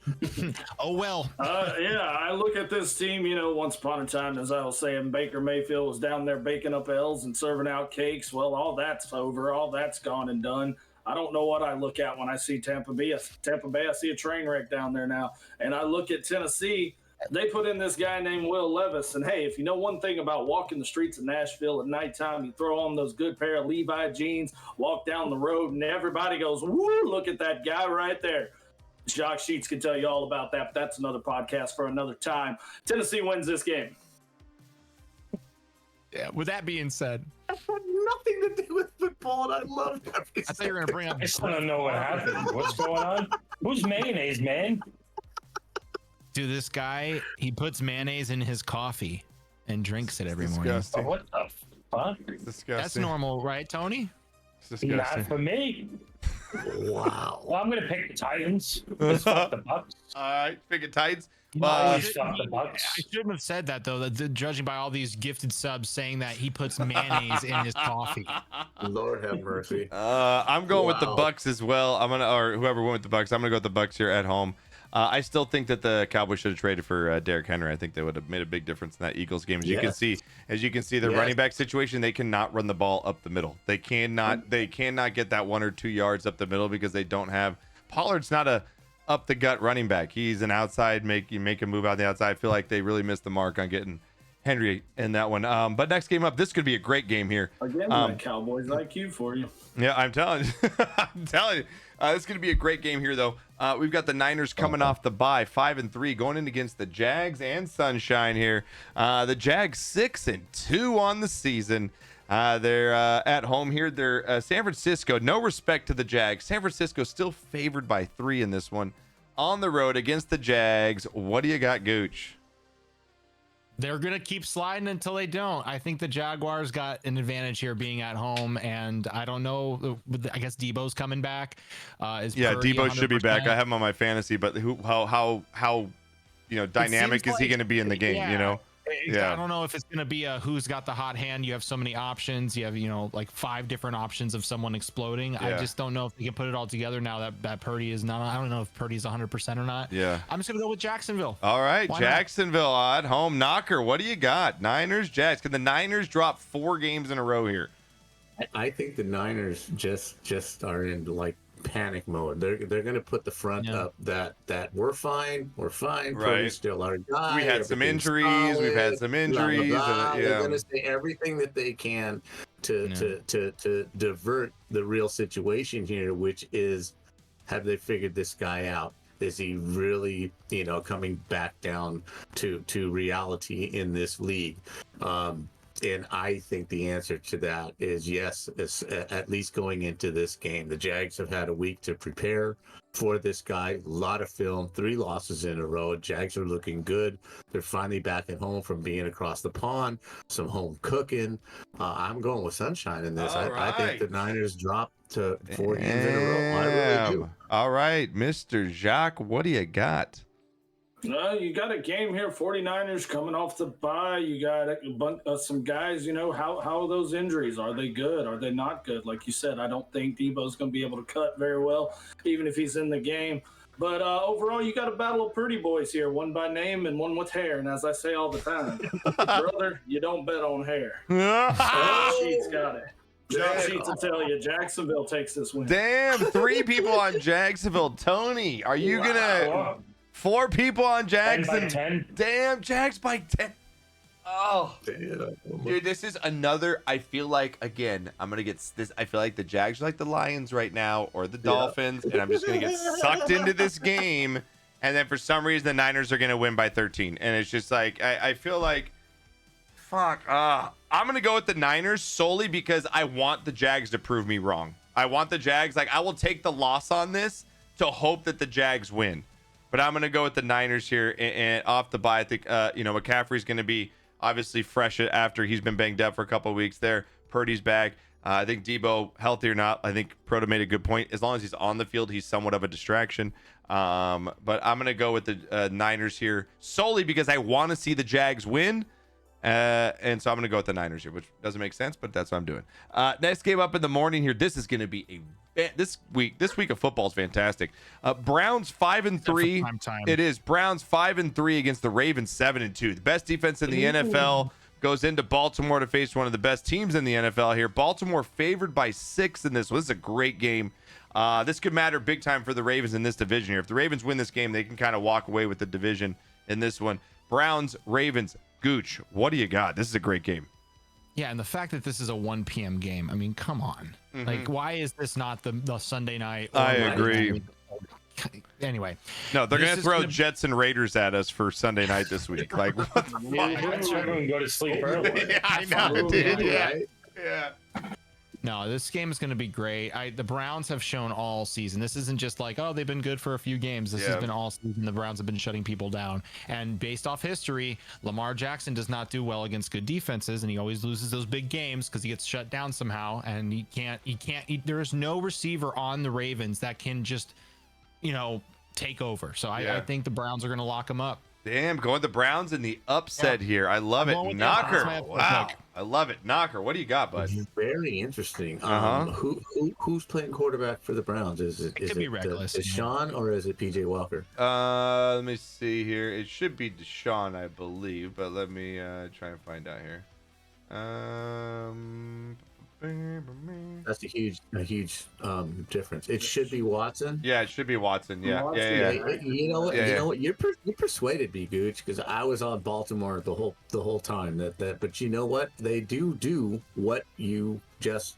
Oh well. Yeah, I look at this team, once upon a time, as I was saying, Baker Mayfield was down there baking up L's and serving out cakes. Well, all that's over. All that's gone and done. I don't know what I look at when I see Tampa Bay. I see a train wreck down there now. And I look at Tennessee. They put in this guy named Will Levis. And, hey, if you know one thing about walking the streets of Nashville at nighttime, you throw on those good pair of Levi jeans, walk down the road, and everybody goes, woo, look at that guy right there. Jacques Sheets can tell you all about that, but that's another podcast for another time. Tennessee wins this game. Yeah. With that being said, That had nothing to do with football, and I love every I thought you were gonna bring up. I still don't know what happened. What's going on? Who's mayonnaise, man? Dude, this guy, he puts mayonnaise in his coffee and drinks it every morning. Oh, Disgusting. what the fuck? Disgusting. That's normal, right, Tony? It's Not disgusting. for me. Wow. Well, I'm going to pick the Titans. Just fuck the Bucks. All right, pick it, Titans. Always fuck the I Bucks. shouldn't have said that though. Judging by all these gifted subs saying that he puts mayonnaise in his coffee. Lord have mercy. I'm going with the Wow. Bucks as well. Or whoever went with the Bucks. I'm gonna go with the Bucks here at home. I still think that the Cowboys should have traded for Derrick Henry. I think they would have made a big difference in that Eagles game. As you can see, the Yes. running back situation, they cannot run the ball up the middle. They cannot get that 1 or 2 yards up the middle because they don't have. Pollard's not a up the gut running back. He's an outside make a move out the outside. I feel like they really missed the mark on getting Henry in that one. But next game up, this could be a great game here. Again, that Cowboys IQ for you. Yeah, I'm telling you. I'm telling you. This is going to be a great game here, though. We've got the Niners coming off the bye, 5-3, going in against the Jags and Sunshine here. The Jags 6-2 on the season. They're at home here. They're San Francisco. No respect to the Jags. San Francisco still favored by 3 in this one. On the road against the Jags. What do you got, Gooch? They're going to keep sliding until they don't. I think the Jaguars got an advantage here being at home, and I don't know. I guess Debo's coming back. Debo should be back. I have him on my fantasy, but how dynamic is he going to be in the game? Yeah. I don't know if it's going to be a who's got the hot hand. You have so many options. You have, like 5 different options of someone exploding. I just don't know if they can put it all together now that Purdy is not. I don't know if Purdy's 100% or not. Yeah. I'm just going to go with Jacksonville. All right. Why Jacksonville at home. Knocker, what do you got? Niners, Jags. Can the Niners drop 4 games in a row here? I think the Niners just are in like panic mode. They're going to put the front up that we're fine. Right. Purdy's still our guy. We had some injuries. We've had some injuries. Blah, blah, blah. And, They're going to say everything that they can to divert the real situation here, which is, have they figured this guy out? Is he really, coming back down to reality in this league? And I think the answer to that is yes, at least going into this game. The Jags have had a week to prepare for this guy. A lot of film, 3 losses in a row. Jags are looking good. They're finally back at home from being across the pond, some home cooking. I'm going with sunshine in this. I think the Niners drop to 4 games in a row. I really do. All right, Mr. Jacques, what do you got? You got a game here. 49ers coming off the bye. You got a bunch some guys, how are those injuries? Are they good? Are they not good? Like you said, I don't think Debo's going to be able to cut very well, even if he's in the game. But overall, you got a battle of pretty boys here, one by name and one with hair. And as I say all the time, brother, you don't bet on hair. Sheets got it. Jump sheets will tell you Jacksonville takes this win. Damn, 3 people on Jacksonville. Tony, are you going to... 4 people on Jackson. 10. Damn, Jags by 10. Oh, dude, this is another. I feel like, again, I'm gonna get this. I feel like the Jags are like the Lions right now, or the Dolphins, and I'm just gonna get sucked into this game. And then for some reason, the Niners are gonna win by 13, and it's just like I feel like, fuck. I'm gonna go with the Niners solely because I want the Jags to prove me wrong. I want the Jags. Like, I will take the loss on this to hope that the Jags win. But I'm going to go with the Niners here, and off the bye, I think, McCaffrey's going to be obviously fresh after he's been banged up for a couple of weeks there. Purdy's back. I think Debo, healthy or not, I think Proto made a good point. As long as he's on the field, he's somewhat of a distraction. But I'm going to go with the Niners here solely because I want to see the Jags win. And so I'm going to go with the Niners here, which doesn't make sense, but that's what I'm doing. Next game up in the morning here. This is going to be this week of football is fantastic. Browns 5-3. It is Browns 5-3 against the Ravens 7-2. The best defense in the NFL goes into Baltimore to face one of the best teams in the NFL here. Baltimore favored by 6 in this one. This is a great game. This could matter big time for the Ravens in this division here. If the Ravens win this game, they can kind of walk away with the division in this one. Browns, Ravens. Gooch, what do you got? This is a great game. Yeah, and the fact that this is a 1 p.m. game, I mean, come on. Mm-hmm. Like, why is this not the Sunday night? I agree. Anyway. No, they're going to throw Jets and Raiders at us for Sunday night this week. Like, what the fuck? Everyone go to sleep early. Yeah, I know, dude. Yeah. No, this game is going to be great. The Browns have shown all season. This isn't just like, oh, they've been good for a few games. This has been all season. The Browns have been shutting people down. And based off history, Lamar Jackson does not do well against good defenses, and he always loses those big games because he gets shut down somehow. And there is no receiver on the Ravens that can just, take over. So I think the Browns are going to lock him up. Damn, going the Browns in the upset here. I love it. Knocker. Wow. I love it. Knocker, what do you got, bud? Very interesting. Who's playing quarterback for the Browns? Is it Deshaun or is it PJ Walker? Let me see here. It should be Deshaun, I believe, but let me try and find out here. That's a huge difference. It should be Watson. Yeah, it should be Watson. Yeah. You know what? You persuaded me, Gooch, because I was on Baltimore the whole time. But you know what? They do what you just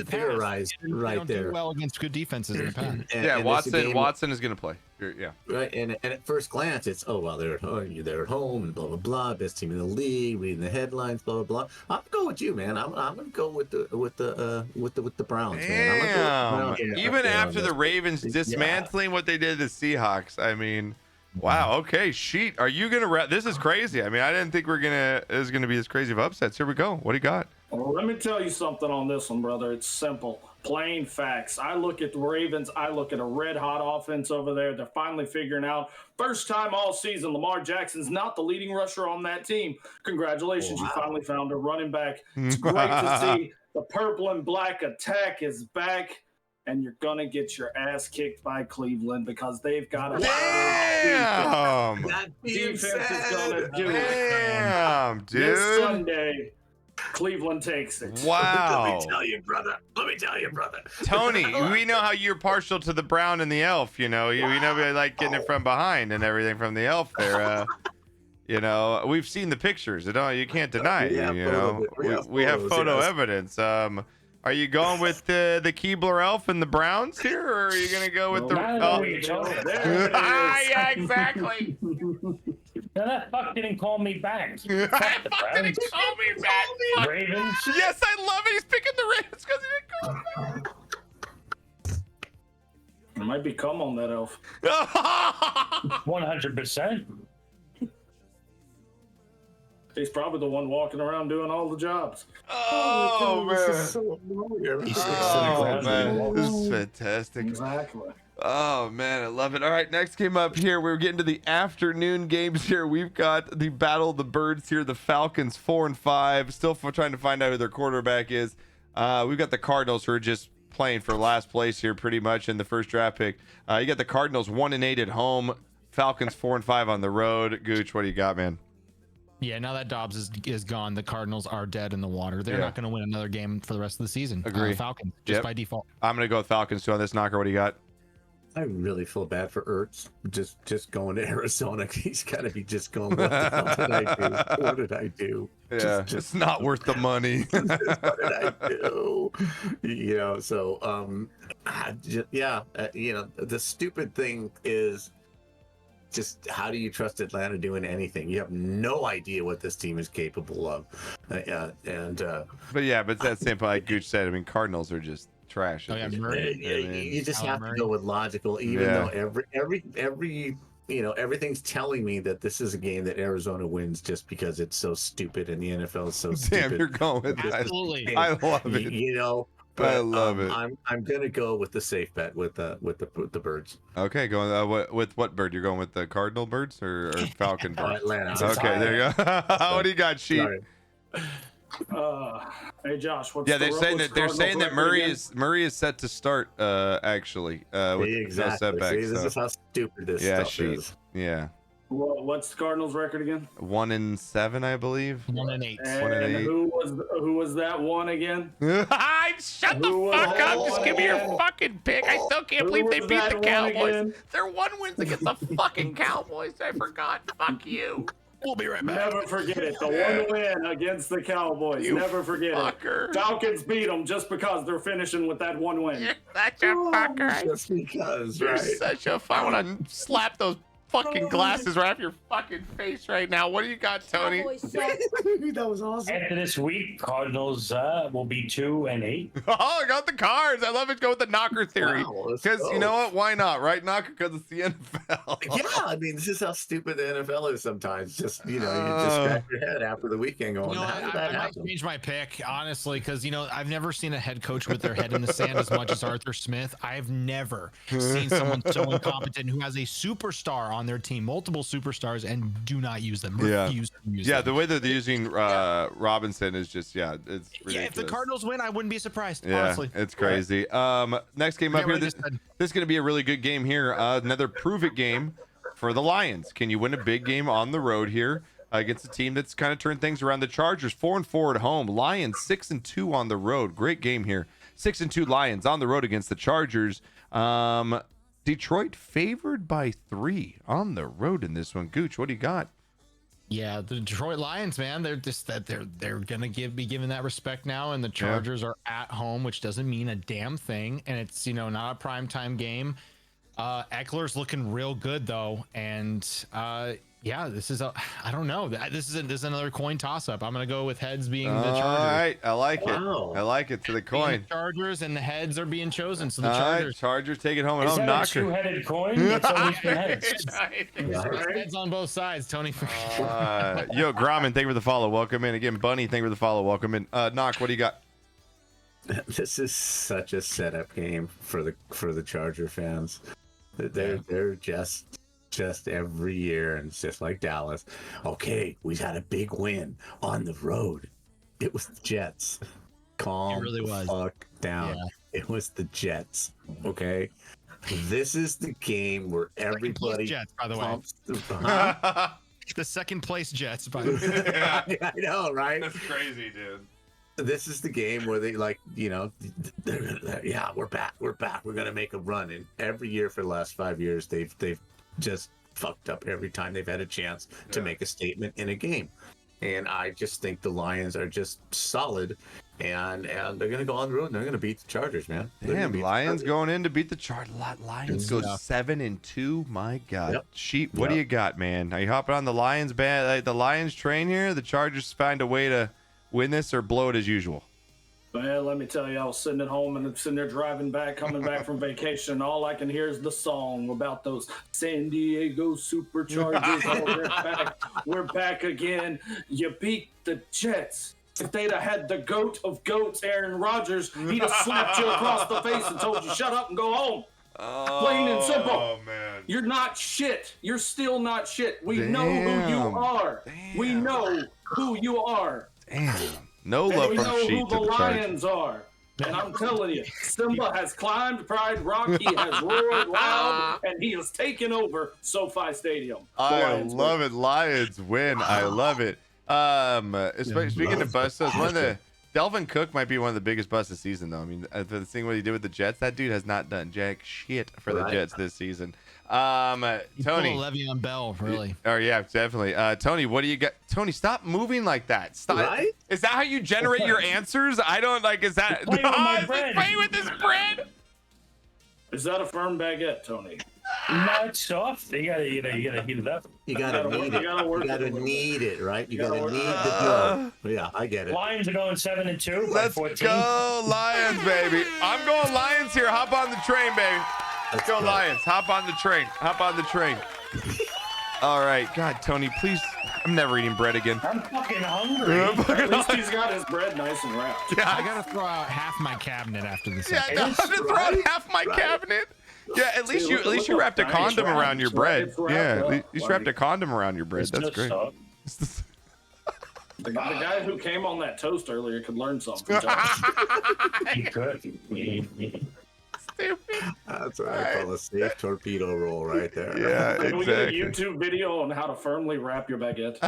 theorized right there. Do well against good defenses in the past. And Watson is going to play. Yeah. Right. And at first glance, it's they're at home and blah blah blah. Best team in the league. Reading the headlines, blah blah blah. I'm going with you, man. I'm going to go with the Browns. Damn. Man. I'm gonna go with the Browns Even after the Ravens dismantling what they did to the Seahawks, I mean, Wow. Okay. Sheet. Are you gonna? This is crazy. I mean, I didn't think is gonna be as crazy of upsets. Here we go. What do you got? Well, let me tell you something on this one, brother. It's simple. Plain facts. I look at the Ravens. I look at a red-hot offense over there. They're finally figuring out. First time all season, Lamar Jackson's not the leading rusher on that team. Congratulations. Wow. You finally found a running back. It's great to see. The purple and black attack is back. And you're going to get your ass kicked by Cleveland because they've got a damn. That defense is going to do it. Damn, dude. This Sunday, Cleveland takes it. Wow. Let me tell you, brother. Tony, we know how you're partial to the brown and the elf. You know, we know we like getting it from behind and everything from the elf there. You know, we've seen the pictures. You can't deny it. You know, we have photo evidence. Are you going with the Keebler elf and the Browns here, or are you gonna go with the? Yeah, exactly. No, that fuck didn't call me back. Fuck didn't call me back. Ravens. Yes, I love it. He's picking the Ravens because he didn't call me back. There might be cum on that elf. 100%. He's probably the one walking around doing all the jobs. Oh, man. This is so familiar. Oh, man. This is fantastic. Exactly. Oh, man. I love it. All right. Next game up here. We're getting to the afternoon games here. We've got the Battle of the Birds here. The Falcons 4-5. Still trying to find out who their quarterback is. We've got the Cardinals who are just playing for last place here pretty much in the first draft pick. You got the Cardinals 1-8 at home. Falcons 4-5 on the road. Gooch, what do you got, man? Yeah, now that Dobbs is gone, the Cardinals are dead in the water. They're not going to win another game for the rest of the season. Agree. Falcons, just by default. I'm going to go with Falcons too on this. Knocker, what do you got? I really feel bad for Ertz. Just going to Arizona. He's got to be just going, what the hell did I do? What did I do? Yeah, it's not worth the money. What did I do? You know, so, the stupid thing is, just how do you trust Atlanta doing anything? You have no idea what this team is capable of, but that same point, like Gooch said, I mean, Cardinals are just trash. Oh, yeah, you just have to go with logical, even though every everything's telling me that this is a game that Arizona wins just because it's so stupid and the NFL is so stupid. Damn, you're going with that. Absolutely. I love it. You know. But, I love it. I'm gonna go with the safe bet with the birds. Okay, going with what bird? You're going with the Cardinal birds or Falcon birds? Atlanta. Okay, there you go. What do you got, Sheep? Hey Josh, what's they're saying that Murray is set to start. Actually, with exactly. no setbacks. See, this is how stupid this stuff is. Yeah. What's the Cardinals' record again? 1-7, I believe. 1-8. And who was that one again? Shut the fuck up! Just give me your fucking pick. I still can't believe they beat the Cowboys. Their one wins against the fucking Cowboys. I forgot. Fuck you. We'll be right back. Never forget it. The one win against the Cowboys. Never forget it. Falcons beat them just because they're finishing with that one win. You're such a fucker. Just because, You're right? such a fucker. I want to slap those fucking glasses right off your fucking face right now. What do you got, Tony? That was awesome. After this week, Cardinals will be 2-8. Oh, I got the Cards. I love it. Go with the Knocker theory. Because you know what? Why not, right? Knocker, because it's the NFL. Yeah, I mean, this is how stupid the NFL is sometimes. Just, you just scratch your head after the weekend going, how did that I might happen? change my pick, honestly, because, I've never seen a head coach with their head in the sand as much as Arthur Smith. I've never seen someone so incompetent who has a superstar on their team, multiple superstars, and do not use them. Refuse to use them. The way that they're using Robinson is just, it's ridiculous. Yeah, if the Cardinals win, I wouldn't be surprised, yeah, honestly. It's crazy. Next game up here, this is going to be a really good game here. Another prove-it game for the Lions. Can you win a big game on the road here against a team that's kind of turned things around? The Chargers 4-4 at home. Lions 6-2 on the road. Great game here. 6-2 Lions on the road against the Chargers. Detroit favored by 3 on the road in this one. Gooch, what do you got? Yeah, the Detroit Lions, man, they're just they're gonna be given that respect now, and the Chargers are at home, which doesn't mean a damn thing, and it's not a primetime game. Eckler's looking real good though, and yeah, this is I don't know. This is another coin toss up. I'm gonna go with heads being the Chargers. All right, I like it. Wow. I like it. To the coin. The Chargers and the heads are being chosen. So the All Chargers. right, Chargers take it home and Is home. that a Knocker. two-headed coin? It's always been heads. Heads on both sides, Tony. Yo, Gromman, thank you for the follow. Welcome in again. Bunny, thank you for the follow. Welcome in. Knock, what do you got? This is such a setup game for the Charger fans. They're just every year, and it's just like Dallas. Okay, we had a big win on the road. It was the Jets. Calm It really was. fuck down. Yeah. It was the Jets. Okay, this is the game where everybody Jets, by the way. pumps the, The second place Jets, by the way. I know, right? That's crazy, dude. This is the game where they yeah, we're back, we're gonna make a run. And every year for the last 5 years, they've just fucked up every time they've had a chance to make a statement in a game. And I just think the Lions are just solid, and they're gonna go on the road and they're gonna beat the Chargers, man. Damn, Lions going in to beat the Chargers. Lions go 7-2. My God. Yep. Sheep, what do you got, man? Are you hopping on the Lions the Lions train here? The Chargers find a way to win this or blow it as usual? Well, let me tell you, I was sitting at home and sitting there driving back, coming back from vacation, and all I can hear is the song about those San Diego Superchargers. Oh, we're back again. You beat the Jets. If they'd have had the GOAT of GOATs, Aaron Rodgers, he'd have slapped you across the face and told you, shut up and go home. Plain and simple. Oh, man. You're not shit. You're still not shit. We know who you are. We know who you are. Damn. No And love we from know Sheep who to the the Chargers. Lions are. And I'm telling you, Simba has climbed Pride Rock. He has roared loud, and he has taken over SoFi Stadium. I love it. Lions win. I love it. Speaking of busts, Delvin Cook might be one of the biggest busts this season, though. I mean, the thing what he did with the Jets, that dude has not done jack shit for the Jets this season. Tony, Le'Veon Bell, really. Oh yeah, definitely. Tony, what do you got? Tony, stop moving like that. Stop. Right? Is that how you generate your answers? I don't like. Is that Play with my bread. Play with this bread? Is that a firm baguette, Tony? No, it's soft. You gotta heat it up. You gotta gotta need work- it. you gotta work You gotta it a little need it, right? You gotta gotta need work the dough. Yeah, I get it. Lions are going 7-2. Let's 14. go Lions, baby. I'm going Lions here. Hop on the train, baby. Let's go Lions. Hop on the train. Hop on the train. All right. God, Tony, please. I'm never eating bread again. I'm fucking hungry. At least he's got his bread nice and wrapped. I gotta throw out half my cabinet after this. Yeah, no, I'm gonna throw out half my cabinet. Yeah, at least you wrapped a condom around your bread. Yeah, at least you wrapped a condom around your bread. It's That's just great. soft. The guy who came on that toast earlier could learn something. You could. That's what I call a safe torpedo roll right there. Yeah, Can we get a exactly. YouTube video on how to firmly wrap your baguette?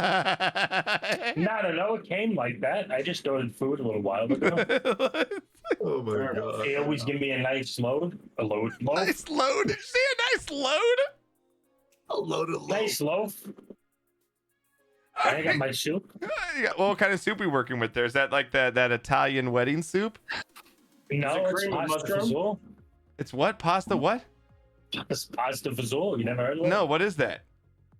No, it came like that. I just ordered food a little while ago. Oh my god. They always give me a nice load. A load. Nice load. See a nice load? A load of Nice loaf. I got my soup. What kind of soup are you working with there? Is that like that Italian wedding soup? No, it it's cream of pasta mushroom? fazool. It's what? Pasta what? It's pasta fazool. You never heard of it? No, what is that?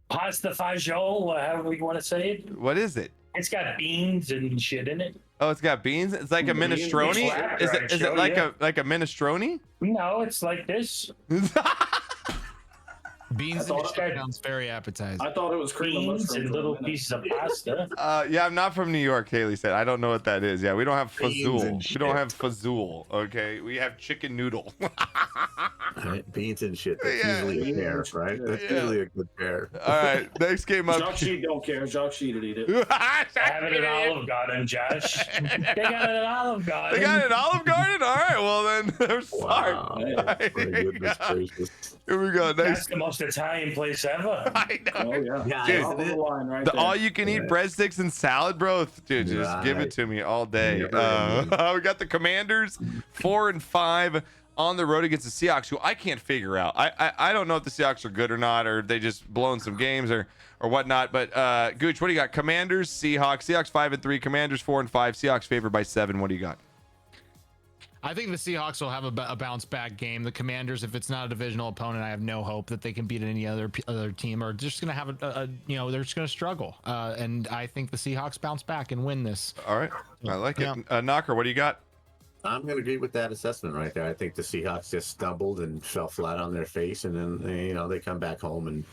Pasta fagioli, however you want to say it. What is it? It's got beans and shit in it. Oh, it's got beans. It's like a minestrone. Beans, Is it like a minestrone? No, it's like this. Beans and shit sounds very appetizing. I thought it was cream of Beans mushroom. and for a little minute. pieces of pasta. Yeah, I'm not from New York. Haley said I don't know what that is. Yeah, we don't have Beans fazool. and We don't shit. have fazool. Okay, we have chicken noodle. Right? Beans and shit. That's Yeah. usually a pair, right? That's Yeah. usually a good pair. All right, next game up. Jacques Sheet don't care. Jacques Sheet would eat it. Have it at Olive Garden, Josh. They got it at Olive Garden. They got an Olive Garden. All right, well then, I'm sorry. Wow. All My right, goodness gracious. here we go. That's Next. the most Italian place ever. I know. Oh yeah. Yeah, Dude, Top of the line right The there. all-you-can-eat breadsticks and salad, bro. Dude, just give it Right. to me all day. Yeah. We got the Commanders, 4-5 on the road against the Seahawks, who I can't figure out. I don't know if the Seahawks are good or not, or they just blown some games or whatnot. But Gooch, what do you got? Commanders, Seahawks. Seahawks 5-3. Commanders 4-5. Seahawks favored by 7. What do you got? I think the Seahawks will have a bounce back game. The Commanders, if it's not a divisional opponent, I have no hope that they can beat any other team. Are just going to have they're just going to struggle. And I think the Seahawks bounce back and win this. All right, I like it. Knocker, what do you got? I'm going to agree with that assessment right there. I think the Seahawks just stumbled and fell flat on their face, and then they come back home and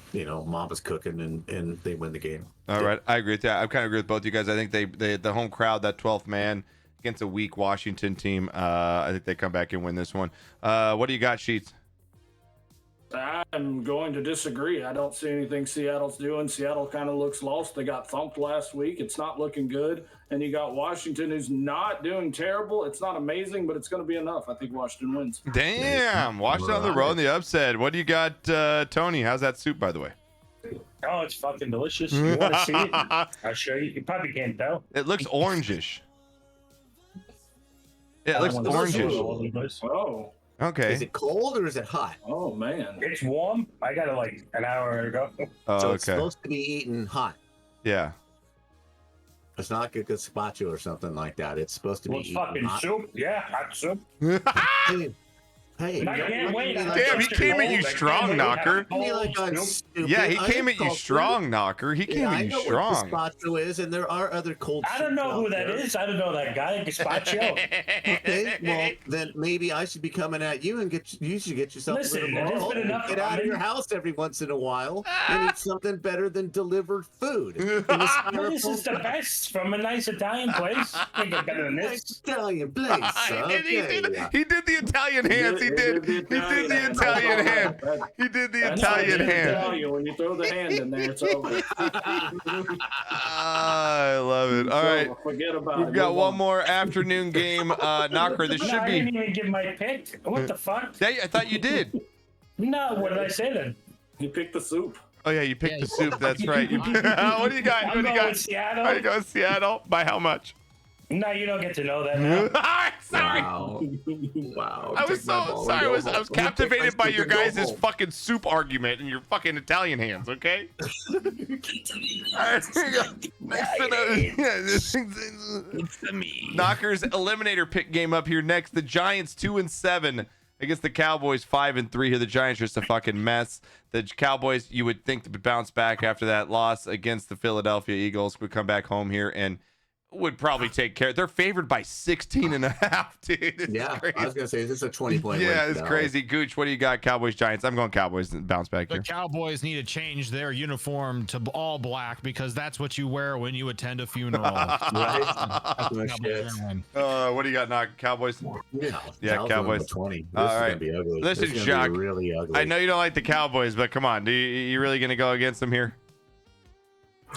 Mama's cooking and they win the game. All right, I agree with that. I kind of agree with both you guys. I think they the home crowd, that 12th man against a weak Washington team. I think they come back and win this one. What do you got, Sheets? I'm going to disagree. I don't see anything Seattle's doing. Seattle kind of looks lost. They got thumped last week. It's not looking good. And you got Washington, who's not doing terrible. It's not amazing, but it's going to be enough. I think Washington wins. Damn. Washington on the road in the upset. What do you got, Tony? How's that soup, by the way? Oh, it's fucking delicious. You want to see it? I'll show you. You probably can't tell. It looks orangish. Yeah, it looks orangish. Oh. Okay. Is it cold or is it hot? Oh, man. It's warm. I got it like an hour ago. Oh, So okay. it's supposed to be eaten hot. Yeah. It's not like a gazpacho or something like that. It's supposed to be Well, eaten fucking hot. soup. Yeah, hot soup. Hey, I can't wait. Damn, he came at you strong, Knocker. Yeah, he came at you strong, Knocker. He came at you strong. What gazpacho is, and there are other cold. I don't know soups who out that there. is. I don't know that guy, Gazpacho. Okay, well then maybe I should be coming at you and you should get yourself Listen, a little there's more been home. enough Get out of ramen. your house every once in a while and eat something better than delivered food. In a Well, this is the styrofoam best from a nice Italian place. Can't get better than this. Italian place. He did the Italian hands. He did the Italian hand. He did the Italian hand. When you throw the hand in there, it's over. I love it. All right. Forget about it. We've got Move one on. more afternoon game. Knocker, this No, should I be. didn't even give my pick. What the fuck? Yeah, I thought you did. No, what did I say then? You picked the soup. Oh, yeah, you picked the soup. That's right. What do you got? I'm What do you going got? with Seattle. Are you going Seattle? By how much? No, you don't get to know that now. Sorry. Wow. Wow. I was Take my so ball sorry. and I go was home. captivated by your Go guys' home. fucking soup argument and your fucking Italian hands, okay? All right, here you go. Knocker's eliminator pick game up here next. The Giants 2-7 against the Cowboys 5-3 here. The Giants are just a fucking mess. The Cowboys, you would think, would bounce back after that loss against the Philadelphia Eagles, would come back home here and would probably take care. They're favored by 16.5, dude. It's Yeah, crazy. I was gonna say, is this a 20-point win? Yeah, it's No. crazy. Gooch, what do you got? Cowboys, Giants. I'm going Cowboys and bounce back The here. Cowboys need to change their uniform to all black because that's what you wear when you attend a funeral. Right? No shit. What do you got, Knock? Cowboys? Yeah, Cowboys. 20. This All is right. gonna be ugly. Listen, This is gonna Jacques, be really ugly. I know you don't like the Cowboys, but come on. You really going to go against them here?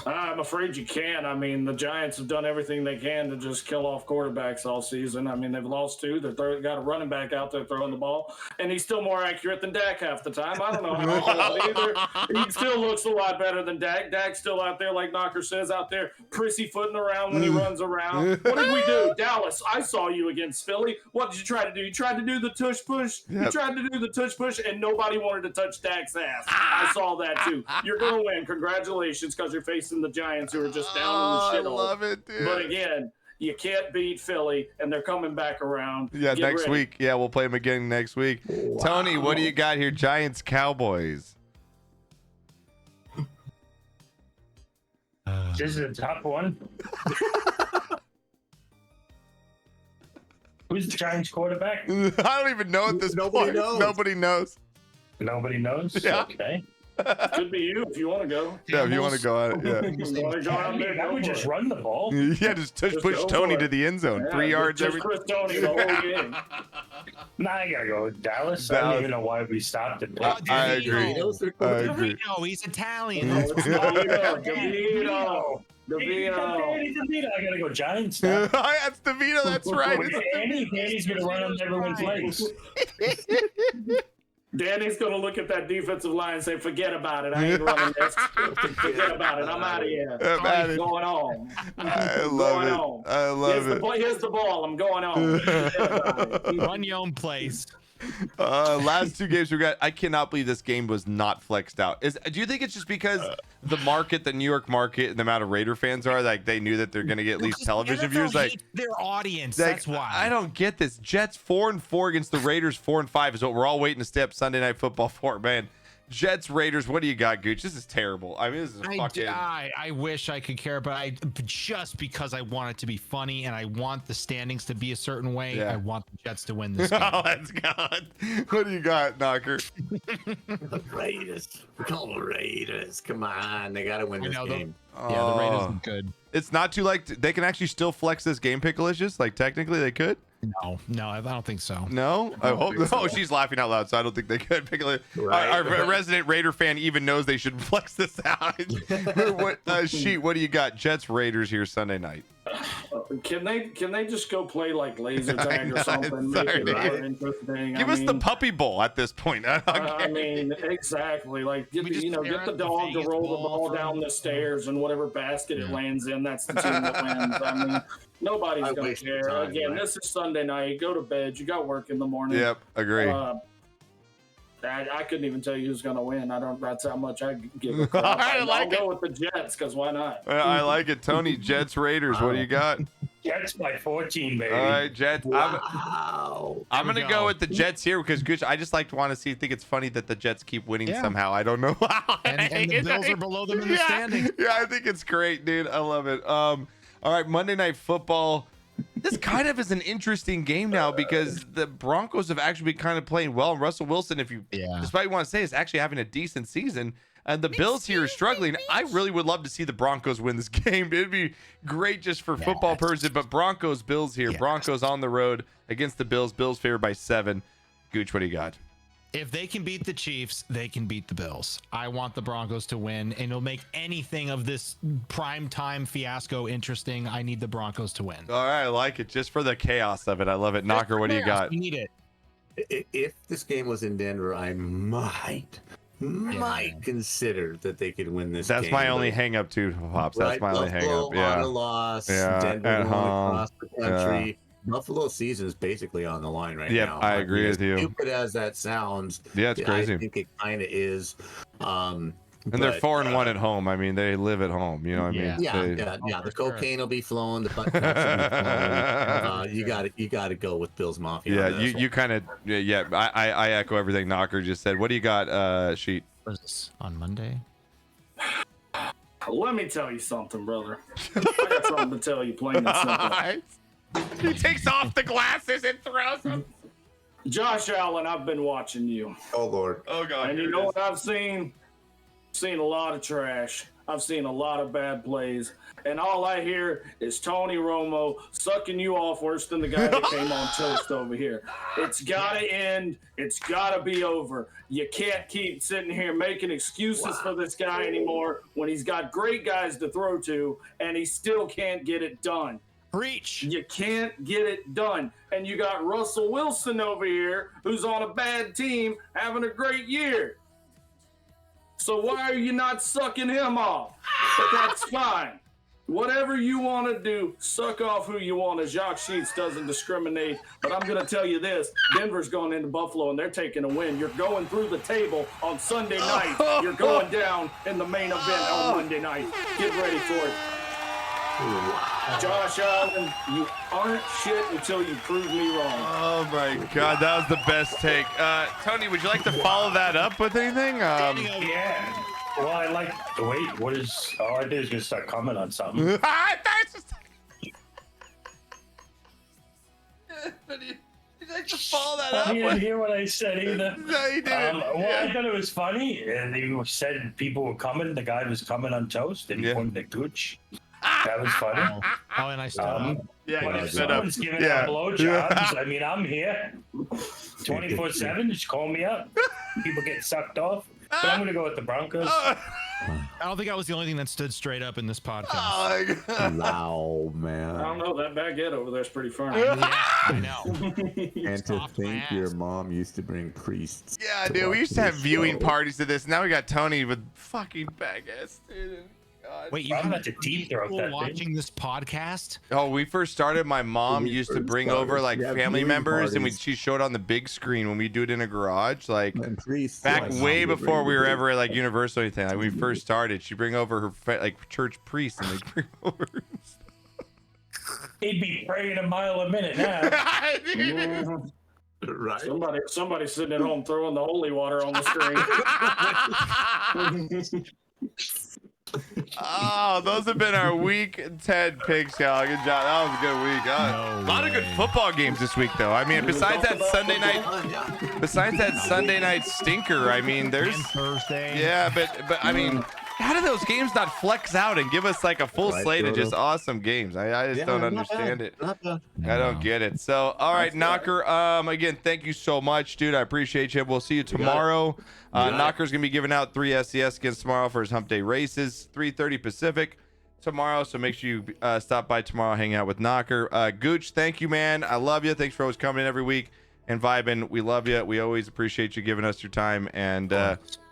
I'm afraid you can. I mean, the Giants have done everything they can to just kill off quarterbacks all season. I mean, they've lost two. They've got a running back out there throwing the ball, and he's still more accurate than Dak half the time. I don't know how he does it either. He still looks a lot better than Dak. Dak's still out there, like Knocker says, out there prissy-footing around when he runs around. What did we do? Dallas, I saw you against Philly. What did you try to do? You tried to do the tush push. Yep. You tried to do the tush push, and nobody wanted to touch Dak's ass. I saw that too. You're going to win. Congratulations, because you're facing the Giants, who are just down in the shithole. I love it, dude. But again, you can't beat Philly, and they're coming back around. Yeah, Get next ready. week. Yeah, we'll play them again next week. Wow. Tony, what do you got here? Giants, Cowboys. This is a tough one. Who's the Giants quarterback? I don't even know at this Nobody point. knows. Nobody knows. Nobody knows. Yeah. Okay. Could be you if you want to go. Yeah, if you want to go at it, yeah. You want to go out there? I Go would for just it. run the ball. Yeah, just push Just go Tony for to it. the end zone. Yeah, 3 yards just every. Chris Tony the whole game. Nah, I gotta go with Dallas. I Dallas. don't even know why we stopped it. I agree. Those are I cool. agree. No, he's Italian. No, it's DeVito. DeVito. DeVito. I gotta go Giants now. That's DeVito. That's right. Danny's gonna run on everyone's legs. Danny's going to look at that defensive line and say, forget about it. I ain't running this. Forget about it. I'm out of here. I'm outta here. Going home. I love Going it. home. I love it. Here's the ball. I'm going home. Forget about it. Run your own place. Last two games we got. I cannot believe this game was not flexed out. Do you think it's just because the market, the New York market, and the amount of Raider fans are like they knew that they're going to get at least television viewers? Like their audience. Like, that's why. I don't get this. Jets 4-4 against the Raiders 4-5 is what we're all waiting to step Sunday Night Football for, man. Jets Raiders, what do you got, Gooch? This is terrible. I mean, this is fucking. I wish I could care, but just because I want it to be funny and I want the standings to be a certain way, I want the Jets to win this game. Oh, let's go. What do you got, Knocker? The Raiders. Call the Raiders. Come on, they gotta win this game. Yeah, the Raiders are good. It's not too like they can actually still flex this game, Pickalicious. Like technically they could. No, I don't think so. No, I hope. No, she's laughing out loud, so I don't think they could. Pickalicious. Our resident Raider fan even knows they should flex this out. Sheet, what do you got? Jets Raiders here Sunday night. Can they just go play like laser tag or something? Make it more interesting. Give us the puppy bowl at this point. I mean, exactly. Like get the dog to roll the ball down the stairs and whatever basket it lands in, that's the team that wins. I mean, nobody's gonna care. Again, this is Sunday night. Go to bed. You got work in the morning. Yep, agree. I couldn't even tell you who's going to win. That's how much I give a crap. I'll go with the Jets because why not? I like it. Tony, Jets Raiders. What do you got? Jets by 14, baby. All right, Jets. Wow. I'm going to go with the Jets here because Gooch, I just think it's funny that the Jets keep winning somehow. I don't know how. And the Bills are below them in the standings. Yeah, I think it's great, dude. I love it. All right, Monday Night Football. This kind of is an interesting game now because the Broncos have actually been kind of playing well. And Russell Wilson, despite what you want to say, is actually having a decent season. And the Bills here are struggling. I really would love to see the Broncos win this game. It'd be great just for football purposes. But Broncos, Bills here. Broncos on the road against the Bills. Bills favored by 7. Gooch, what do you got? If they can beat the Chiefs, they can beat the Bills. I want the Broncos to win, and it'll make anything of this primetime fiasco interesting. I need the Broncos to win. All right, I like it. Just for the chaos of it. I love it. Knocker, what do you got? We need it. If this game was in Denver, I might consider that they could win this game. That's my only hang up too, Pops. That's my only hang up. On a loss. Denver at going home. across the country. Buffalo season is basically on the line right now. I agree with you. As stupid as that sounds, it's crazy. I think it kind of is. And they're 4-1 at home. I mean, they live at home. You know what I mean? Yeah. The cocaine will be flowing. The butt will be flowing. You got to go with Bills Mafia. Yeah, you kind of. I echo everything Knocker just said. What do you got, Sheet? What is this on Monday? Let me tell you something, brother. I got something to tell you, plain and simple. He takes off the glasses and throws them. Josh Allen, I've been watching you. Oh Lord. Oh God. And you know what I've seen? Seen a lot of trash. I've seen a lot of bad plays. And all I hear is Tony Romo sucking you off worse than the guy that came on toast over here. It's got to end. It's got to be over. You can't keep sitting here making excuses for this guy anymore when he's got great guys to throw to and he still can't get it done. Preach. You can't get it done. And you got Russell Wilson over here who's on a bad team having a great year. So why are you not sucking him off? But that's fine. Whatever you want to do, suck off who you want. Jacques Sheets doesn't discriminate. But I'm going to tell you this. Denver's going into Buffalo, and they're taking a win. You're going through the table on Sunday night. You're going down in the main event on Monday night. Get ready for it. Josh Allen, you aren't shit until you prove me wrong. Oh my God, that was the best take. Tony, would you like to follow that up with anything? Yeah. Well, I like. Wait, what is? All I did is just start commenting on something. You'd like to follow that up? You didn't hear what I said either. No, you didn't. I thought it was funny, and he said people were coming. The guy was coming on toast, and he pointed at Gooch. That was funny. Oh, and I stood up. Yeah, you stood up. Someone's giving out blowjobs. I mean, I'm here 24/7. Just call me up. People get sucked off. But I'm gonna go with the Broncos. I don't think I was the only thing that stood straight up in this podcast. Oh my God. Wow, man. I don't know. That baguette over there is pretty firm. Yeah, I know. And to think your mom used to bring priests. Yeah, dude, we used to have viewing parties to this. Now we got Tony with fucking baguettes, dude. God. Wait, you I'm have about to deep throat people that watching this podcast? Oh, we first started. My mom we used to first bring started, over like yeah, family viewing members, and parties. she showed on the big screen when we do it in a garage, like And priests, back yes, way they would before bring we the were big- ever at like Universal or anything. Like when we first started, she'd bring over her like church priests, and they bring over. He'd be praying a mile a minute now. Mhm. Right. Somebody sitting at home throwing the holy water on the screen. Oh, those have been our week 10 picks, y'all. Good job. That was a good week. No A lot of good way. football games this week, though. I mean, besides that Sunday night, stinker, I mean, there's And Thursday. yeah, but I mean, how do those games not flex out and give us like a full Right, slate of Frodo. just awesome games? I just don't not understand bad, it. Not bad. I don't get it. So, all right, Knocker. Again, thank you so much, dude. I appreciate you. We'll see you tomorrow. got it. Knocker's gonna be giving out 3 SCS skins tomorrow for his Hump Day races, 3:30 Pacific tomorrow. So make sure you stop by tomorrow, hang out with Knocker. Gooch, thank you, man. I love you. Thanks for always coming in every week and vibing. We love you. We always appreciate you giving us your time. And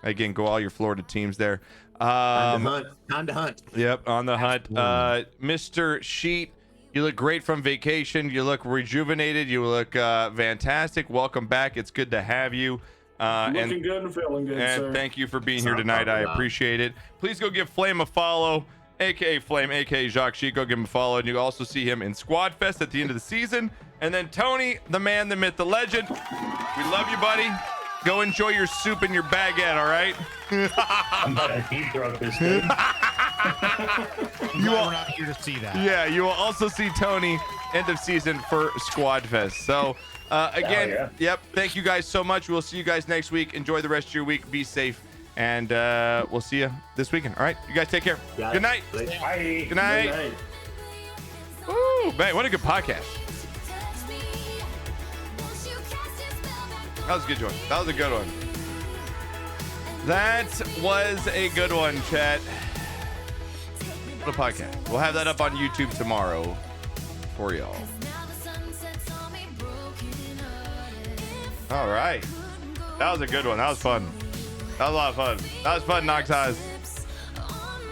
again, go all your Florida teams there. Time to hunt. Yep, on the hunt. Mr. Sheet, you look great from vacation. You look rejuvenated. You look fantastic. Welcome back. It's good to have you. Looking good and feeling good, And sir. thank you for being here Not a tonight. I problem. appreciate it. Please go give Flame a follow, aka Flame, aka Jacques Sheet. Go give him a follow. And you also see him in Squad Fest at the end of the season. And then Tony, the man, the myth, the legend. We love you, buddy. Go enjoy your soup and your baguette, all right? I'm about to deep throat this thing. I'm glad we're not here to see that. Yeah, you will also see Tony end of season for Squad Fest. So, again, yeah. yep, thank you guys so much. We'll see you guys next week. Enjoy the rest of your week. Be safe. And we'll see you this weekend. All right, you guys take care. Got Good it. night. Later. Bye. Good night. Good night. Ooh, man, what a good podcast. That was a good one. That was a good one. That was a good one, chat. What a podcast. We'll have that up on YouTube tomorrow for y'all. All right. That was a good one. That was fun. That was a lot of fun. That was fun, Knox Eyes.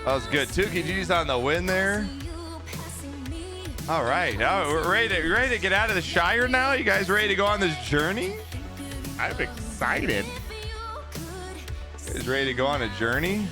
That was good. 2 KG's on the win there. All right. Now we're ready to get out of the Shire now? You guys ready to go on this journey? I'm excited. You guys ready to go on a journey?